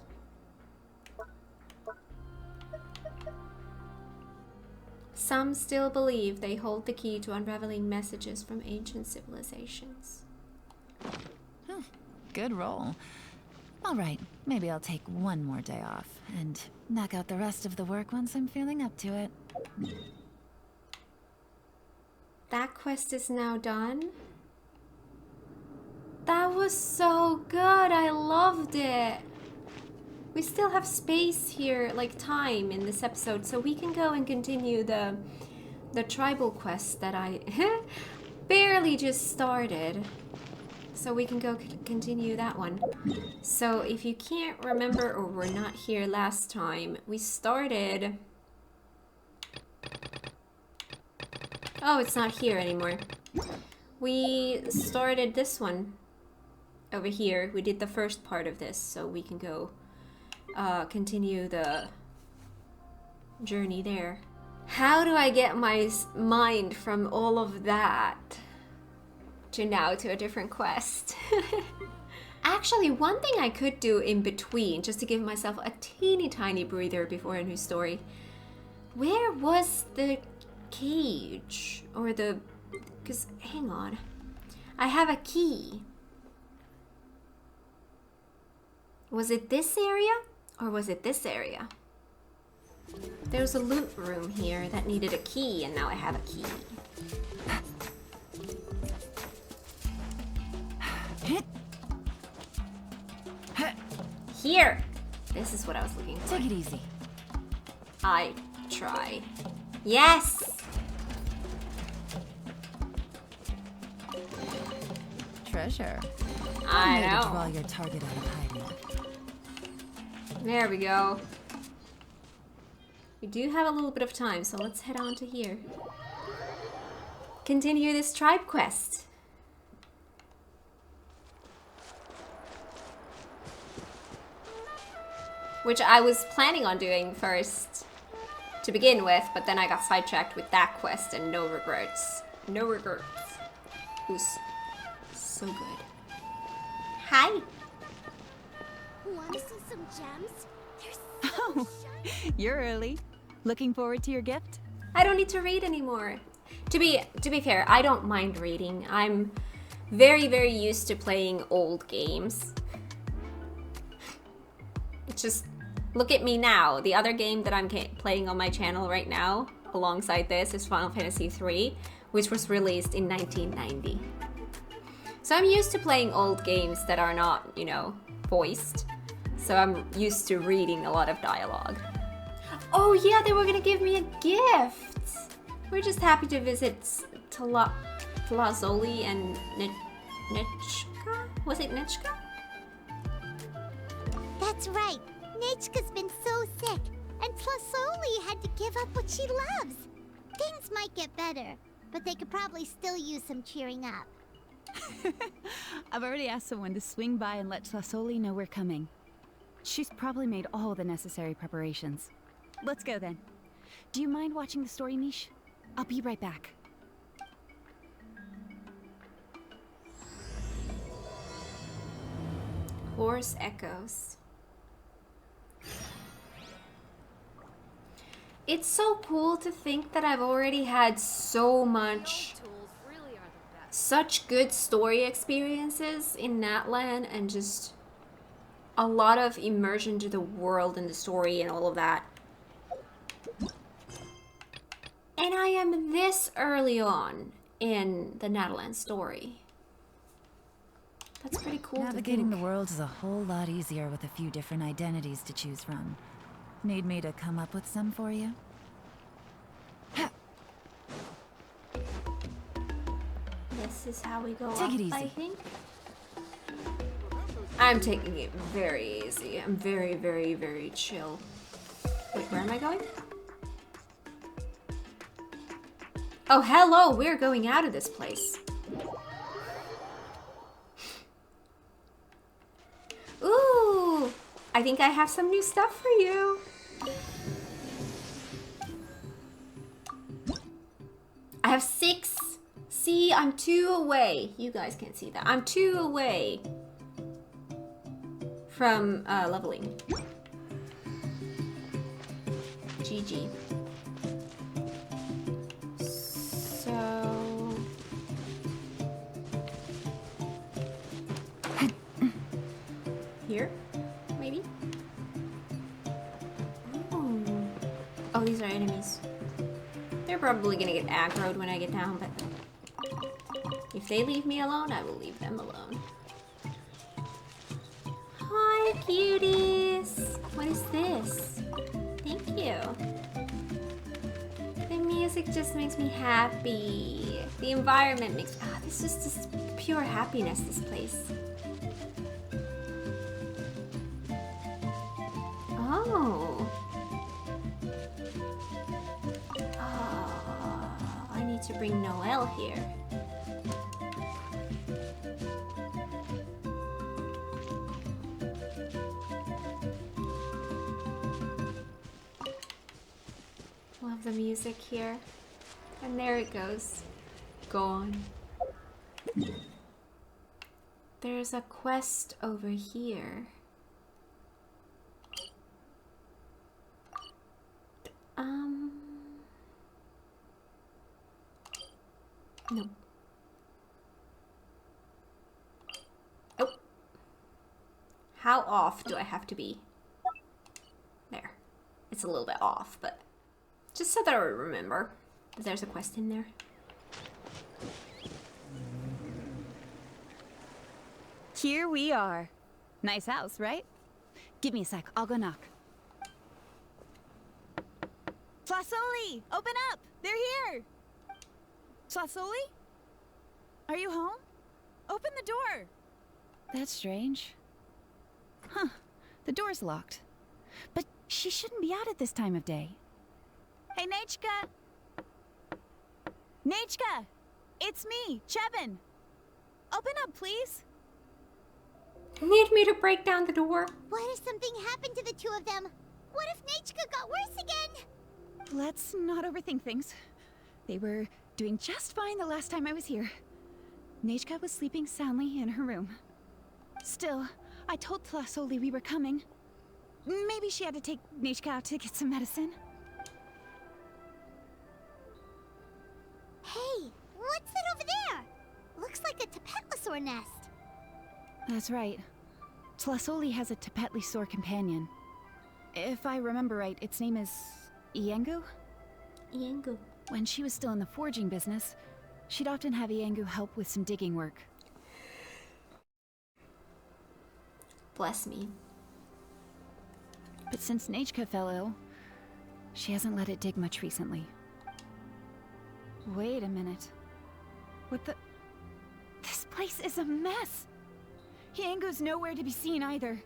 Some still believe they hold the key to unraveling messages from ancient civilizations. Good roll. All right, maybe I'll take one more day off and knock out the rest of the work once I'm feeling up to it. That quest is now done. That was so good. I loved it. We still have space here, like time in this episode, so we can go and continue the tribal quest that I barely just started. So we can go continue that one. So if you can't remember or were not here last time, we started... Oh, it's not here anymore. We started this one over here. We did the first part of this, so we can go continue the journey there. How do I get my mind from all of that to now to a different quest? Actually, one thing I could do in between, just to give myself a teeny tiny breather before a new story. Where was the cage? Or the... Because, hang on. I have a key. Was it this area? Or was it this area? There's a loot room here that needed a key, and now I have a key. Here! This is what I was looking for. Take it easy. I tried. Yes! Treasure. I One way to draw know. your target out of hiding. There we go. We do have a little bit of time, so let's head on to here. Continue this tribe quest. Which I was planning on doing first to begin with, but then I got sidetracked with that quest and no regrets. No regrets. It was so good. Hi! Want to see some gems? They're so Oh, you're early. Looking forward to your gift? I don't need to read anymore. To be fair, I don't mind reading. I'm very, very used to playing old games. It's just, look at me now. The other game that I'm playing on my channel right now, alongside this, is Final Fantasy III, which was released in 1990. So I'm used to playing old games that are not, you know, voiced. So I'm used to reading a lot of dialogue. Oh yeah, they were gonna give me a gift! We're just happy to visit Tlazoli and Nechka? Was it Nechka? That's right. Nechka's been so sick, and Tlasoli had to give up what she loves. Things might get better, but they could probably still use some cheering up. I've already asked someone to swing by and let Tlasoli know we're coming. She's probably made all the necessary preparations. Let's go then. Do you mind watching the story, Mish? I'll be right back. Horse Echoes. It's so cool to think that I've already had so much, such good story experiences in Natlan, and just a lot of immersion to the world and the story and all of that. And I am this early on in the Natlan story. That's pretty cool. Navigating the world is a whole lot easier with a few different identities to choose from. Need me to come up with some for you? This is how we go Take up, it easy. I think. I'm taking it very easy. I'm very, very, very chill. Wait, where am I going? Oh, hello! We're going out of this place. Ooh! I think I have some new stuff for you. I have 6. See, I'm 2 away. You guys can't see that. I'm 2 away from leveling. GG. So... here? Maybe? Oh. Oh, these are enemies. They're probably gonna get aggroed when I get down, but if they leave me alone, I will leave them alone. Hi, cuties! What is this? Thank you. The music just makes me happy. The environment makes... Ah, this is just pure happiness, this place. Oh. Oh, I need to bring Noelle here. Love the music here. And there it goes. Gone. There's a quest over here. No. Oh. How off do I have to be? There. It's a little bit off, but just so that I remember that there's a quest in there. Here we are. Nice house, right? Give me a sec, I'll go knock. Tlasoli, open up! They're here! Tlasoli? Are you home? Open the door! That's strange. Huh, the door's locked. But she shouldn't be out at this time of day. Hey, Nechka! Nechka! It's me, Chevin! Open up, please! Need me to break down the door? What if something happened to the two of them? What if Nechka got worse again? Let's not overthink things. They were doing just fine the last time I was here. Nechka was sleeping soundly in her room. Still, I told Tlasoli we were coming. Maybe she had to take Nechka out to get some medicine. Hey, what's that over there? Looks like a Tapetlosaur nest. That's right. Tlasoli has a Tapetlosaur companion. If I remember right, its name is Iengu? Iengu. When she was still in the forging business, she'd often have Iengu help with some digging work. Bless me. But since Nechka fell ill, she hasn't let it dig much recently. Wait a minute. What the? This place is a mess. Yangu's nowhere to be seen either.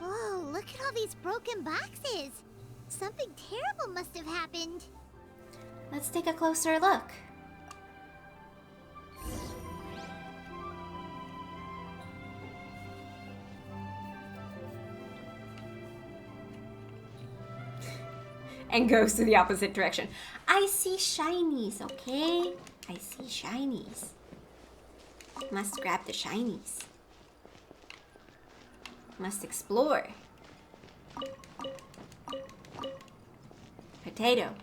Oh, look at all these broken boxes. Something terrible must have happened. Let's take a closer look. And goes to the opposite direction. I see shinies, okay? I see shinies. Must grab the shinies. Must explore. Potato.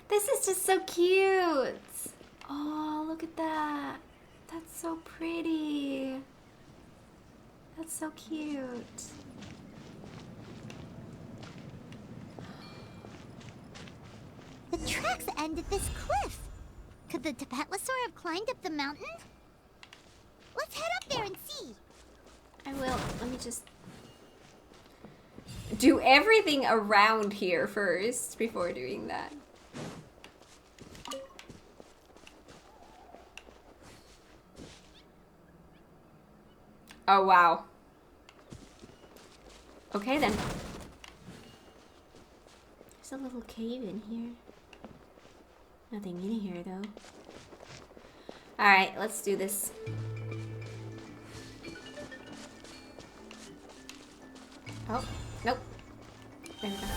This is just so cute. Oh, look at that. That's so pretty. That's so cute. The tracks end at this cliff. Could the Tapetlosaur have climbed up the mountain? Let's head up there and see. I will. Let me just do everything around here first before doing that. Oh, wow. Okay, then. There's a little cave in here. Nothing in here, though. Alright, let's do this. Oh, nope. There we go.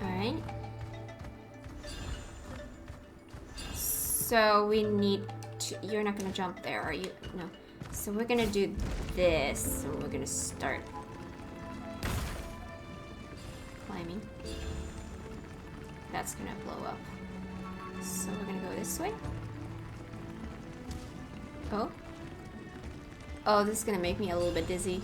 Alright. So we need to... You're not gonna jump there, are you? No. So we're gonna do this. And we're gonna start climbing. That's gonna blow up. So we're gonna go this way. Oh. Oh, this is gonna make me a little bit dizzy.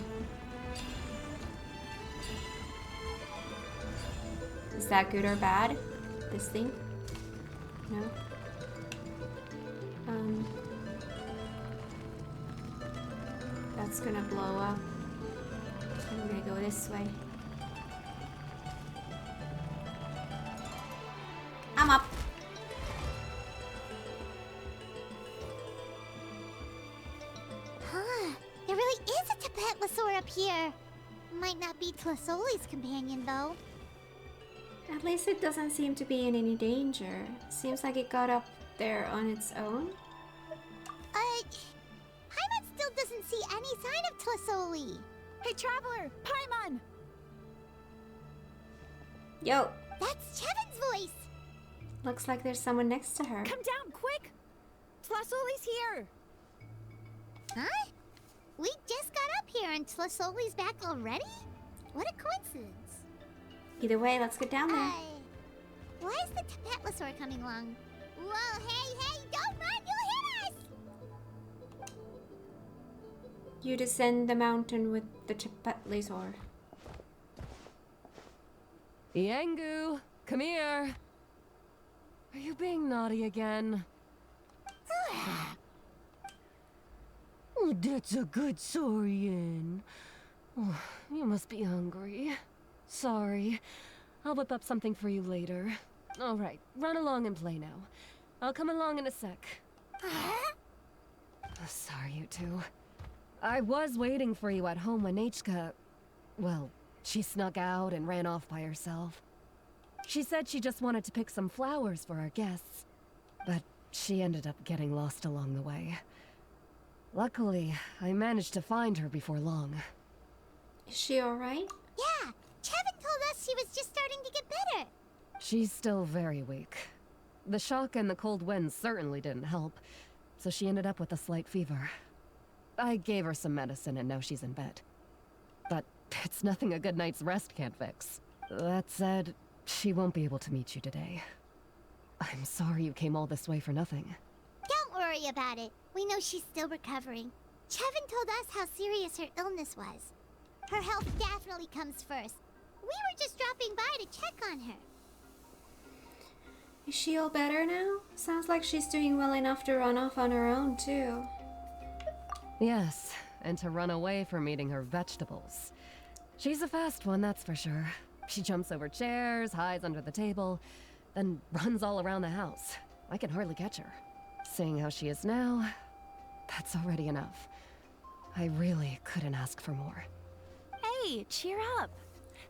Is that good or bad? This thing? No? That's gonna blow up. I'm gonna go this way. I'm up. Huh, there really is a Tapetlosaur up here. Might not be Tlasoli's companion, though. At least it doesn't seem to be in any danger. Seems like it got up there on its own. Paimon still doesn't see any sign of Tlasoli. Hey, Traveler! Paimon! Yo, That's Chevin's voice. looks like there's someone next to her. Come down, quick! Tlasoli's here! Huh? We just got up here and Tlasoli's back already? What a coincidence. Either way, let's get down there. Why is the Tapetlosaur coming along? Whoa, hey, don't run, you'll hit us! You descend the mountain with the Tapetlosaur. Yangu, come here. Are you being naughty again? Oh, that's a good Saurian. Oh, you must be hungry. Sorry. I'll whip up something for you later. All right, run along and play now. I'll come along in a sec. Sorry, you two. I was waiting for you at home when Hka... Well, she snuck out and ran off by herself. She said she just wanted to pick some flowers for our guests. But she ended up getting lost along the way. Luckily, I managed to find her before long. Is she alright? Yeah, Chevin told us she was just starting to get better. She's still very weak. The shock and the cold winds certainly didn't help, so she ended up with a slight fever. I gave her some medicine and now she's in bed. But it's nothing a good night's rest can't fix. That said, she won't be able to meet you today. I'm sorry you came all this way for nothing. Don't worry about it. We know she's still recovering. Chevin told us how serious her illness was. Her health definitely comes first. We were just dropping by to check on her. Is she all better now? Sounds like she's doing well enough to run off on her own, too. Yes, and to run away from eating her vegetables. She's a fast one, that's for sure. She jumps over chairs, hides under the table, then runs all around the house. I can hardly catch her. Seeing how she is now, that's already enough. I really couldn't ask for more. Hey, cheer up.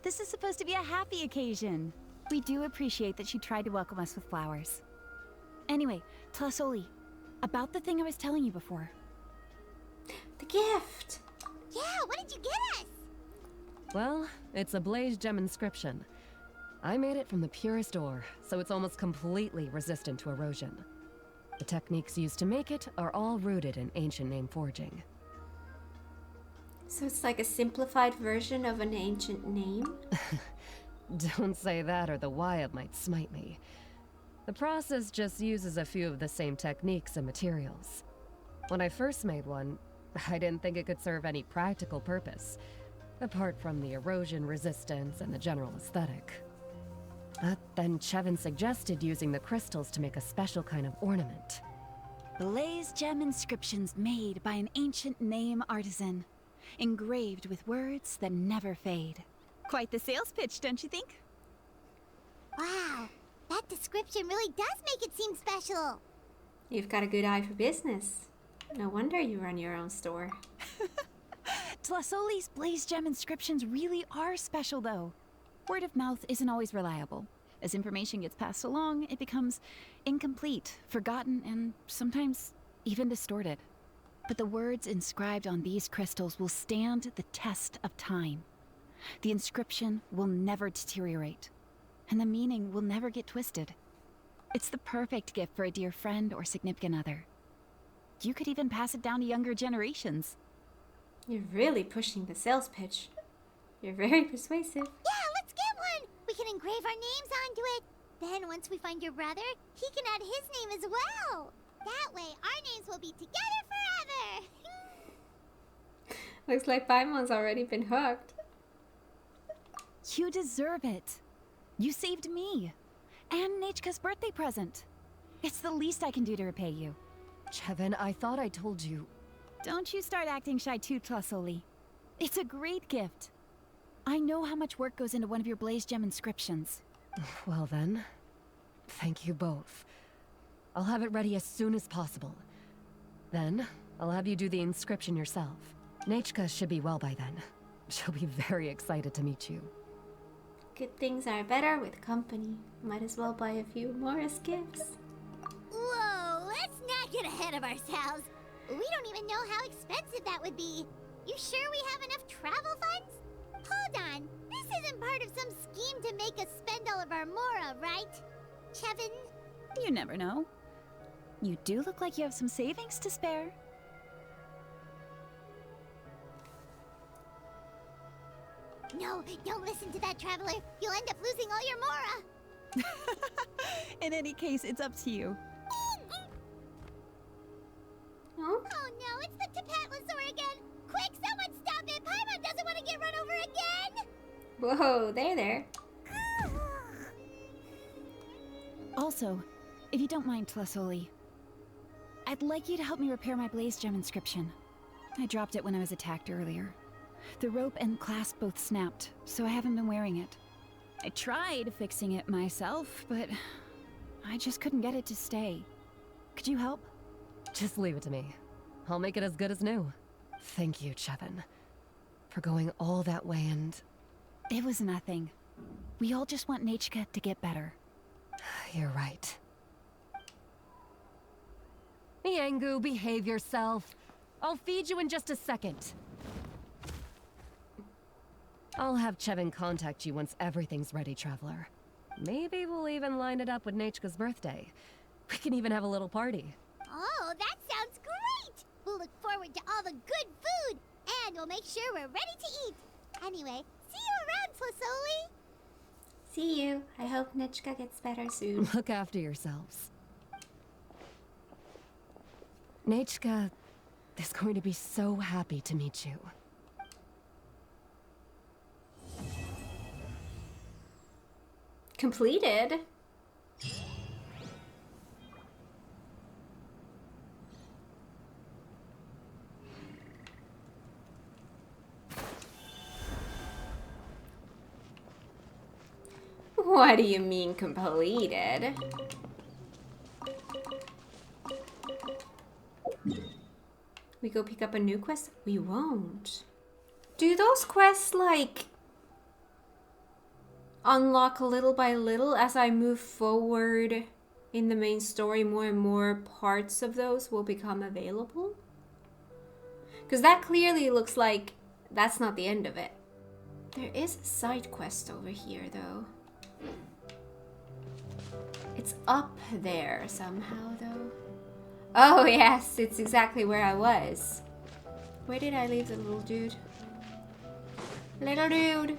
This is supposed to be a happy occasion. We do appreciate that she tried to welcome us with flowers. Anyway, Tlasoli, about the thing I was telling you before. The gift! Yeah, what did you get us? Well, it's a blaze gem inscription. I made it from the purest ore, so it's almost completely resistant to erosion. The techniques used to make it are all rooted in ancient name forging. So it's like a simplified version of an ancient name? Don't say that or the Wyatt might smite me. The process just uses a few of the same techniques and materials. When I first made one, I didn't think it could serve any practical purpose, apart from the erosion resistance and the general aesthetic. But then Chevin suggested using the crystals to make a special kind of ornament. Blaze gem inscriptions made by an ancient name artisan, engraved with words that never fade. Quite the sales pitch, don't you think? Wow, that description really does make it seem special. You've got a good eye for business. No wonder you run your own store. Tlasoli's blaze gem inscriptions really are special, though. Word of mouth isn't always reliable. As information gets passed along, it becomes incomplete, forgotten, and sometimes even distorted. But the words inscribed on these crystals will stand the test of time. The inscription will never deteriorate, and the meaning will never get twisted. It's the perfect gift for a dear friend or significant other. You could even pass it down to younger generations. You're really pushing the sales pitch. You're very persuasive. Yeah, let's get one. We can engrave our names onto it. Then once we find your brother, he can add his name as well. That way, our names will be together forever. Looks like Paimon's already been hooked. You deserve it. You saved me. And Nechka's birthday present. It's the least I can do to repay you. Chevin, I thought I told you. Don't you start acting shy too, Tlasoli. It's a great gift. I know how much work goes into one of your blaze gem inscriptions. Well then, thank you both. I'll have it ready as soon as possible. Then, I'll have you do the inscription yourself. Nechka should be well by then. She'll be very excited to meet you. Good things are better with company. Might as well buy a few more as gifts. Whoa, let's not get ahead of ourselves. We don't even know how expensive that would be. You sure we have enough travel funds? Hold on, this isn't part of some scheme to make us spend all of our mora, right? Chevin? You never know. You do look like you have some savings to spare. No, don't listen to that, traveler. You'll end up losing all your mora. In any case, it's up to you. Oh, Oh no, it's the Tapatlasaur again! Quick, someone stop it! Paimon doesn't want to get run over again! whoa, there. Also, if you don't mind, Tlasoli, I'd like you to help me repair my blaze gem inscription. I dropped it when I was attacked earlier. The rope and clasp both snapped, so I haven't been wearing it. I tried fixing it myself, but I just couldn't get it to stay. Could you help? Just leave it to me. I'll make it as good as new. Thank you, Chevin, for going all that way and... It was nothing. We all just want Nechka to get better. You're right. Yangu, behave yourself. I'll feed you in just a second. I'll have Chevin contact you once everything's ready, Traveler. Maybe we'll even line it up with Nechka's birthday. We can even have a little party. Oh, that sounds great! We'll look forward to all the good food, and we'll make sure we're ready to eat. Anyway, see you around, Flasoli! See you. I hope Nechka gets better soon. Look after yourselves. Nechka is going to be so happy to meet you. Completed. What do you mean completed? We go pick up a new quest? We won't. Do those quests like unlock little by little as I move forward in the main story? More and more parts of those will become available? Because that clearly looks like that's not the end of it. There is a side quest over here though. It's up there somehow though. Oh yes, it's exactly where I was. Where did I leave the little dude? Little dude!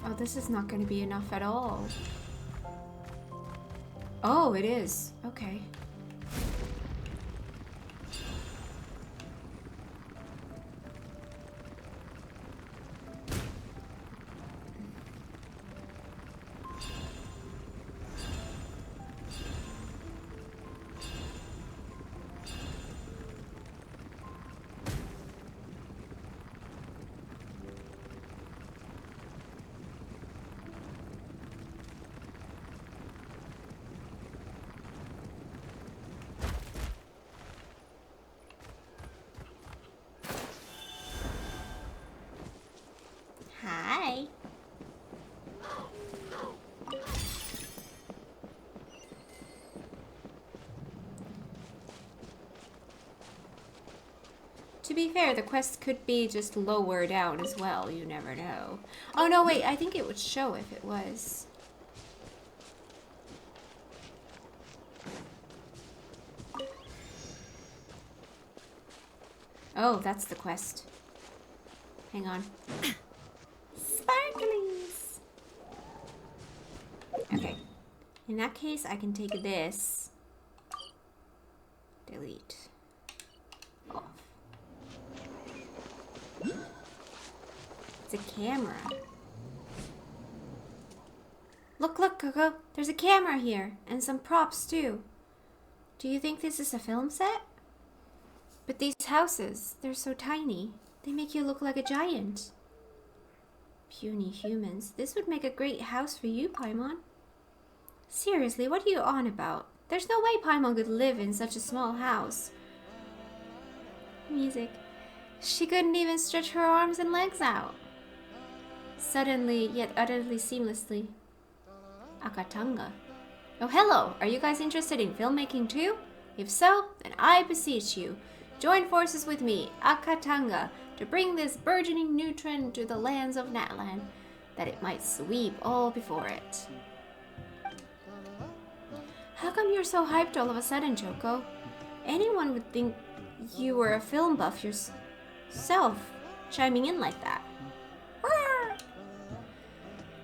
Oh, this is not going to be enough at all. Oh, it is. Okay. Hi. To be fair, the quest could be just lower down as well. You never know. Oh no, wait. I think it would show if it was. Oh, that's the quest. Hang on. Sparklies! Okay. In that case, I can take this. Delete. Off. It's a camera. Look, look, Coco. There's a camera here. And some props, too. Do you think this is a film set? But these houses, they're so tiny. They make you look like a giant. Puny humans. This would make a great house for you, Paimon. Seriously, what are you on about? There's no way Paimon could live in such a small house. Music. She couldn't even stretch her arms and legs out. Suddenly, yet utterly seamlessly. Akatanga. Oh, hello. Are you guys interested in filmmaking too? If so, then I beseech you, join forces with me, Akatanga, to bring this burgeoning new trend to the lands of Natlan, that it might sweep all before it. How come you're so hyped all of a sudden, Choco? Anyone would think you were a film buff yourself, chiming in like that. Roar!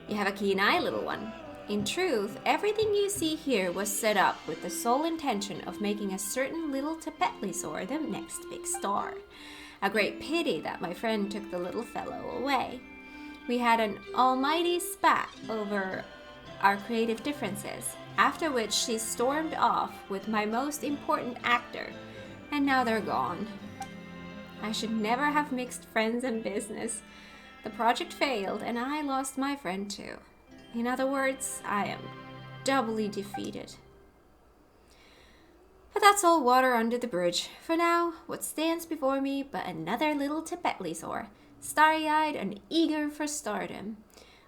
You have a keen eye, little one. In truth, everything you see here was set up with the sole intention of making a certain little Tepetlisor the next big star. A great pity that my friend took the little fellow away. We had an almighty spat over our creative differences, after which she stormed off with my most important actor, and now they're gone. I should never have mixed friends and business. The project failed, and I lost my friend too. In other words, I am doubly defeated. But that's all water under the bridge. For now, what stands before me but another little Tepetlisor, starry-eyed and eager for stardom.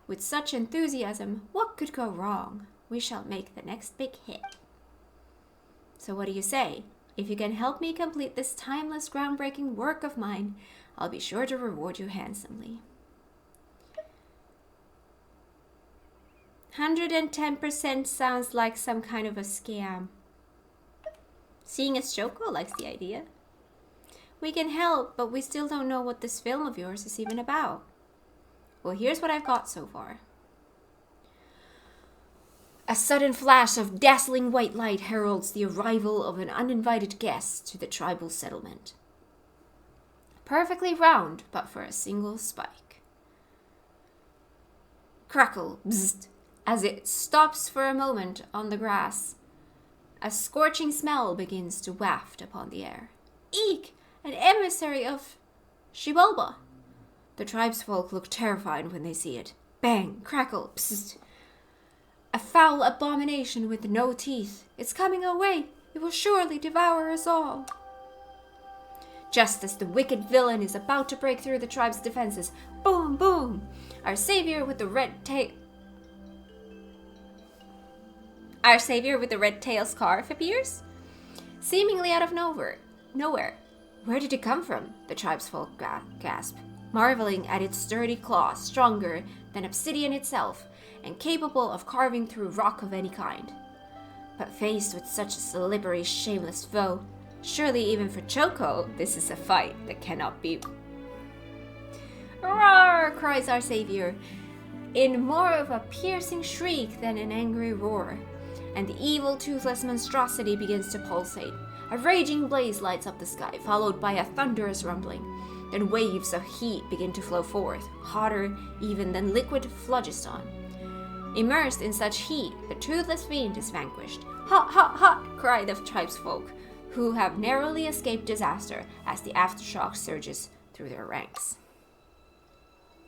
With such enthusiasm, what could go wrong? We shall make the next big hit. So what do you say? If you can help me complete this timeless, groundbreaking work of mine, I'll be sure to reward you handsomely. 110% sounds like some kind of a scam. Seeing as Shoko likes the idea. We can help, but we still don't know what this film of yours is even about. Well, here's what I've got so far. A sudden flash of dazzling white light heralds the arrival of an uninvited guest to the tribal settlement. Perfectly round, but for a single spike. Crackle, bzzzt, as it stops for a moment on the grass. A scorching smell begins to waft upon the air. Eek! an emissary of Xibalba. The tribesfolk look terrified when they see it. Bang, crackle, psst. A foul abomination with no teeth. It's coming our way. It will surely devour us all. Just as the wicked villain is about to break through the tribe's defenses, boom, boom, our savior with the red tail scarf appears, seemingly out of nowhere. Where did it come from? The tribesfolk gasp, marveling at its sturdy claws, stronger than obsidian itself, and capable of carving through rock of any kind. But faced with such a slippery, shameless foe, surely even for Choco, this is a fight that cannot be. Roar! Cries our savior, in more of a piercing shriek than an angry roar, and the evil, toothless monstrosity begins to pulsate. A raging blaze lights up the sky, followed by a thunderous rumbling. Then waves of heat begin to flow forth, hotter even than liquid phlogiston. Immersed in such heat, the toothless fiend is vanquished. Hot, hot, hot! Cry the tribesfolk, who have narrowly escaped disaster as the aftershock surges through their ranks.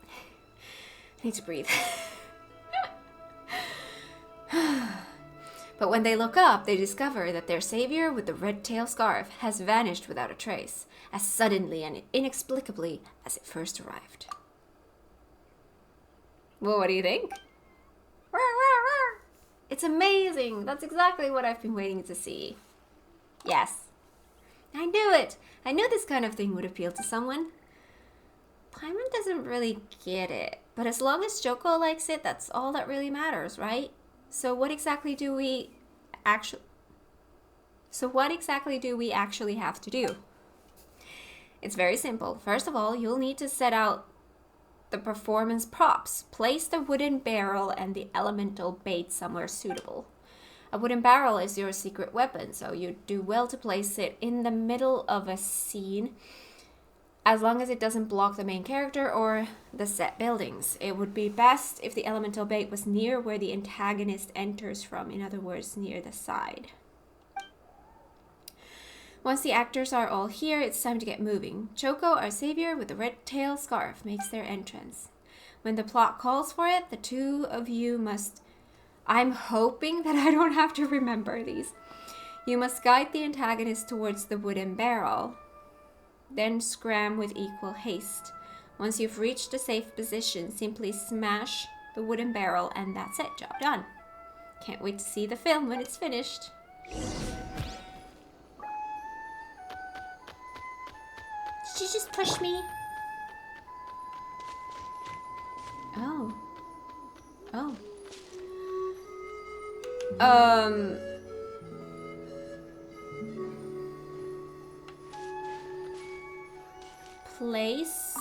I need to breathe. But when they look up, they discover that their savior with the red tail scarf has vanished without a trace, as suddenly and inexplicably as it first arrived. Well, what do you think? It's amazing! That's exactly what I've been waiting to see. Yes. I knew it! I knew this kind of thing would appeal to someone. Paimon doesn't really get it, but as long as Joko likes it, that's all that really matters, right? So what exactly do we actually have to do? It's very simple. First of all, you'll need to set out the performance props. Place the wooden barrel and the elemental bait somewhere suitable. A wooden barrel is your secret weapon, so you do well to place it in the middle of a scene, as long as it doesn't block the main character or the set buildings. It would be best if the elemental bait was near where the antagonist enters from, in other words, near the side. Once the actors are all here, it's time to get moving. Choco, our savior with the red tail scarf, makes their entrance. When the plot calls for it, the two of you must... I'm hoping that I don't have to remember these. You must guide the antagonist towards the wooden barrel. Then scram with equal haste. Once you've reached a safe position, simply smash the wooden barrel and that's it. Job done. Can't wait to see the film when it's finished. Did you just push me? Oh. Oh. Place.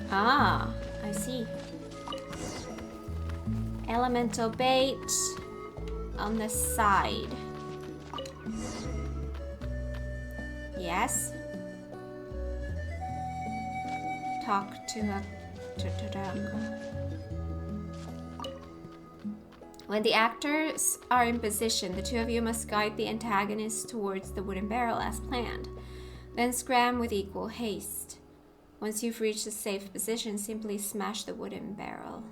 Ah, I see. Elemental bait on the side. Yes. Talk to a When the actors are in position, the two of you must guide the antagonist towards the wooden barrel as planned. Then scram with equal haste. Once you've reached a safe position, simply smash the wooden barrel.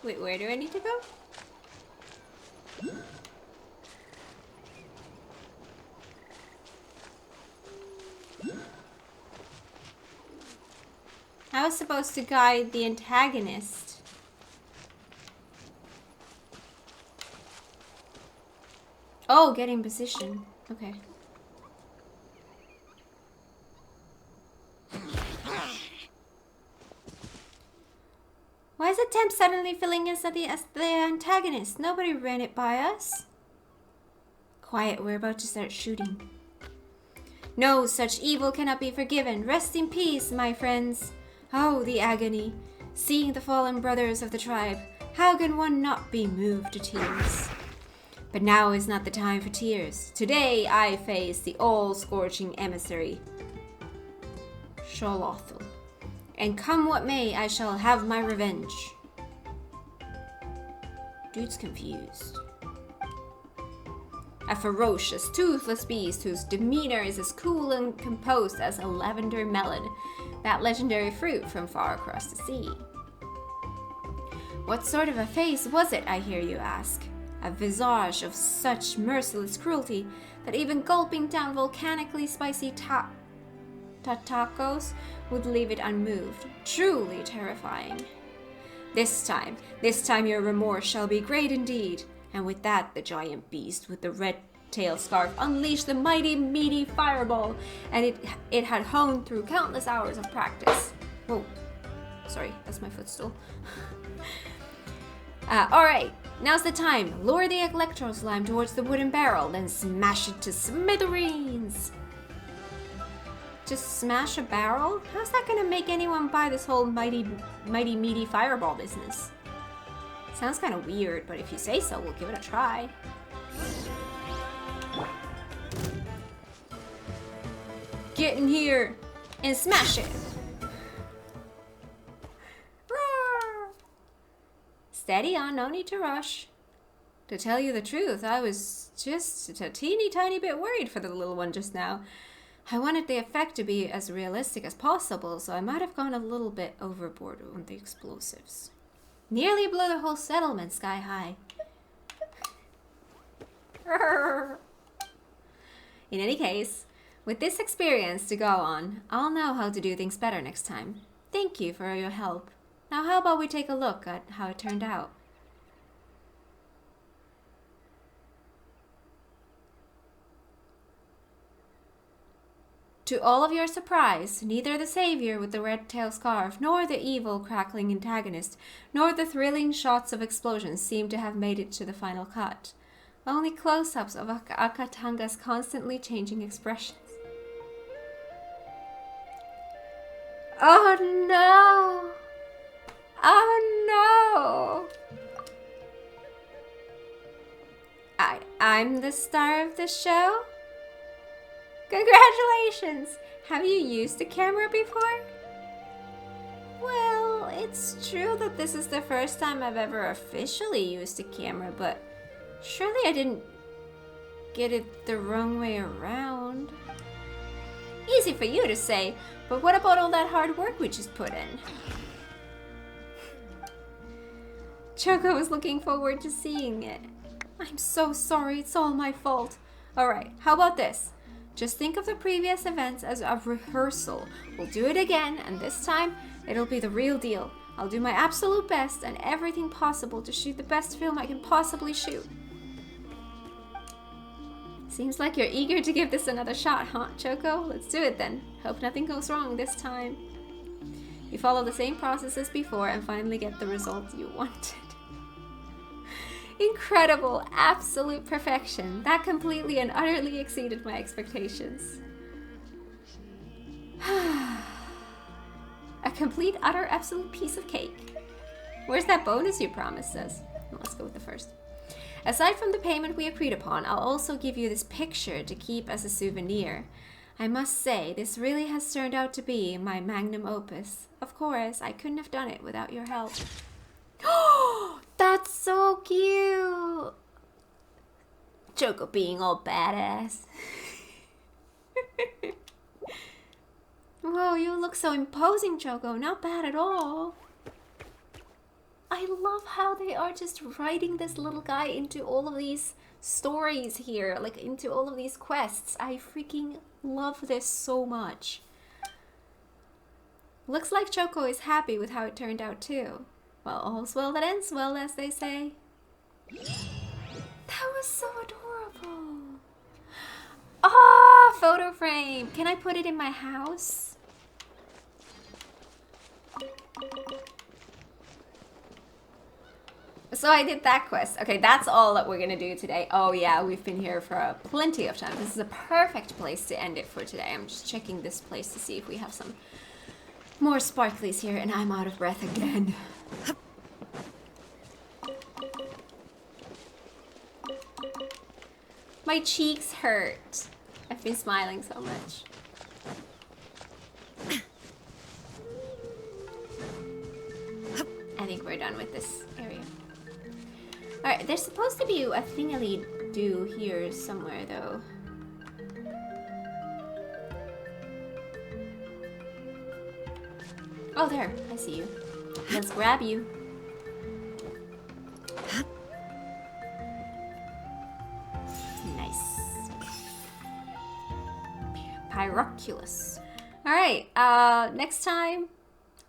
Wait, where do I need to go? I was supposed to guide the antagonist. Oh, get in position. Okay. suddenly feeling us as the antagonist. Nobody ran it by us. Quiet, we're about to start shooting. No, such evil cannot be forgiven. Rest in peace, my friends. Oh, the agony. Seeing the fallen brothers of the tribe, how can one not be moved to tears? But now is not the time for tears. Today I face the all-scorching emissary, Sholothel. And come what may, I shall have my revenge. Dude's confused. A ferocious, toothless beast whose demeanor is as cool and composed as a lavender melon, that legendary fruit from far across the sea. What sort of a face was it, I hear you ask? A visage of such merciless cruelty that even gulping down volcanically spicy tacos would leave it unmoved. Truly terrifying. This time your remorse shall be great indeed. And with that, the giant beast with the red tail scarf unleashed the mighty, meaty fireball, and it had honed through countless hours of practice. Whoa. Sorry, that's my footstool. Alright, now's the time. Lure the electro slime towards the wooden barrel, then smash it to smithereens. Just smash a barrel? How's that gonna make anyone buy this whole mighty, meaty fireball business? Sounds kind of weird, but if you say so, we'll give it a try. Get in here and smash it. Roar. Steady on, no need to rush. To tell you the truth, I was just a teeny tiny bit worried for the little one just now. I wanted the effect to be as realistic as possible, so I might have gone a little bit overboard on the explosives. Nearly blew the whole settlement sky high. In any case, with this experience to go on, I'll know how to do things better next time. Thank you for your help. Now how about we take a look at how it turned out? To all of your surprise, neither the savior with the red tail scarf, nor the evil, crackling antagonist, nor the thrilling shots of explosions seem to have made it to the final cut. Only close-ups of Akatanga's constantly changing expressions. Oh no! Oh no! I'm the star of the show? Congratulations! Have you used a camera before? Well, it's true that this is the first time I've ever officially used a camera, but surely I didn't get it the wrong way around. Easy for you to say, but what about all that hard work we just put in? Choco was looking forward to seeing it. I'm so sorry, it's all my fault. Alright, how about this? Just think of the previous events as a rehearsal. We'll do it again, and this time, it'll be the real deal. I'll do my absolute best and everything possible to shoot the best film I can possibly shoot. Seems like you're eager to give this another shot, huh, Choco? Let's do it then. Hope nothing goes wrong this time. You follow the same process as before and finally get the result you wanted. Incredible, absolute perfection. That completely and utterly exceeded my expectations. A complete, utter, absolute piece of cake. Where's that bonus you promised us? Well, let's go with the first. Aside from the payment we agreed upon, I'll also give you this picture to keep as a souvenir. I must say, this really has turned out to be my magnum opus. Of course, I couldn't have done it without your help. Oh, that's so cute! Choco being all badass. Whoa, you look so imposing, Choco. Not bad at all. I love how they are just writing this little guy into all of these stories here, like into all of these quests. I freaking love this so much. Looks like Choco is happy with how it turned out too. Well, all's well that ends well, as they say. That was so adorable. Ah, photo frame. Can I put it in my house? So I did that quest. Okay, that's all that we're gonna do today. Oh yeah, we've been here for plenty of time. This is a perfect place to end it for today. I'm just checking this place to see if we have some more sparklies here, and I'm out of breath again. My cheeks hurt. I've been smiling so much. I think we're done with this area. Alright, there's supposed to be a thingly-do here somewhere, though. Oh, there. I see you. Let's grab you. Nice. Pyroculus. Alright, next time,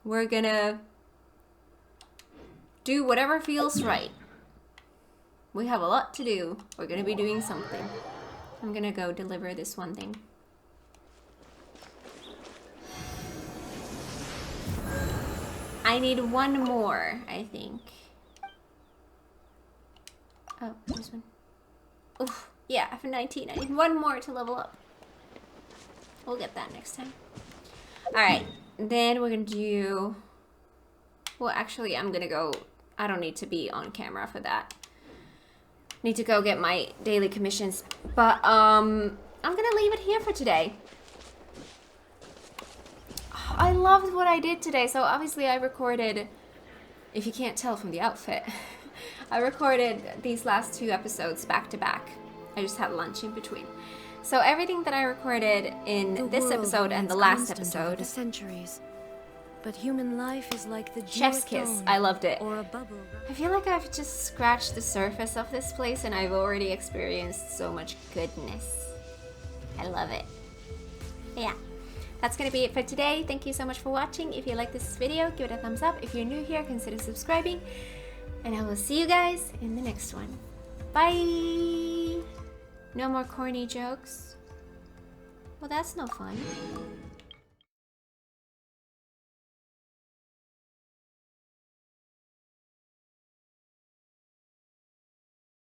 we're gonna do whatever feels right. We have a lot to do. We're gonna be doing something. I'm gonna go deliver this one thing. I need one more, I think. Oh, this one. Oof. Yeah, I have 19. I need one more to level up. We'll get that next time. Alright, then we're gonna do... Well, actually, I'm gonna go... I don't need to be on camera for that. Need to go get my daily commissions. But, I'm gonna leave it here for today. I loved what I did today. So, obviously, I recorded... If you can't tell from the outfit... I recorded these last 2 episodes back to back. I just had lunch in between. So everything that I recorded in this episode and the last episode... The centuries. But human life is like the Chef's kiss. I loved it. Or a bubble. I feel like I've just scratched the surface of this place and I've already experienced so much goodness. I love it. Yeah. That's gonna be it for today. Thank you so much for watching. If you like this video, give it a thumbs up. If you're new here, consider subscribing. And I will see you guys in the next one. Bye! No more corny jokes. Well, that's no fun.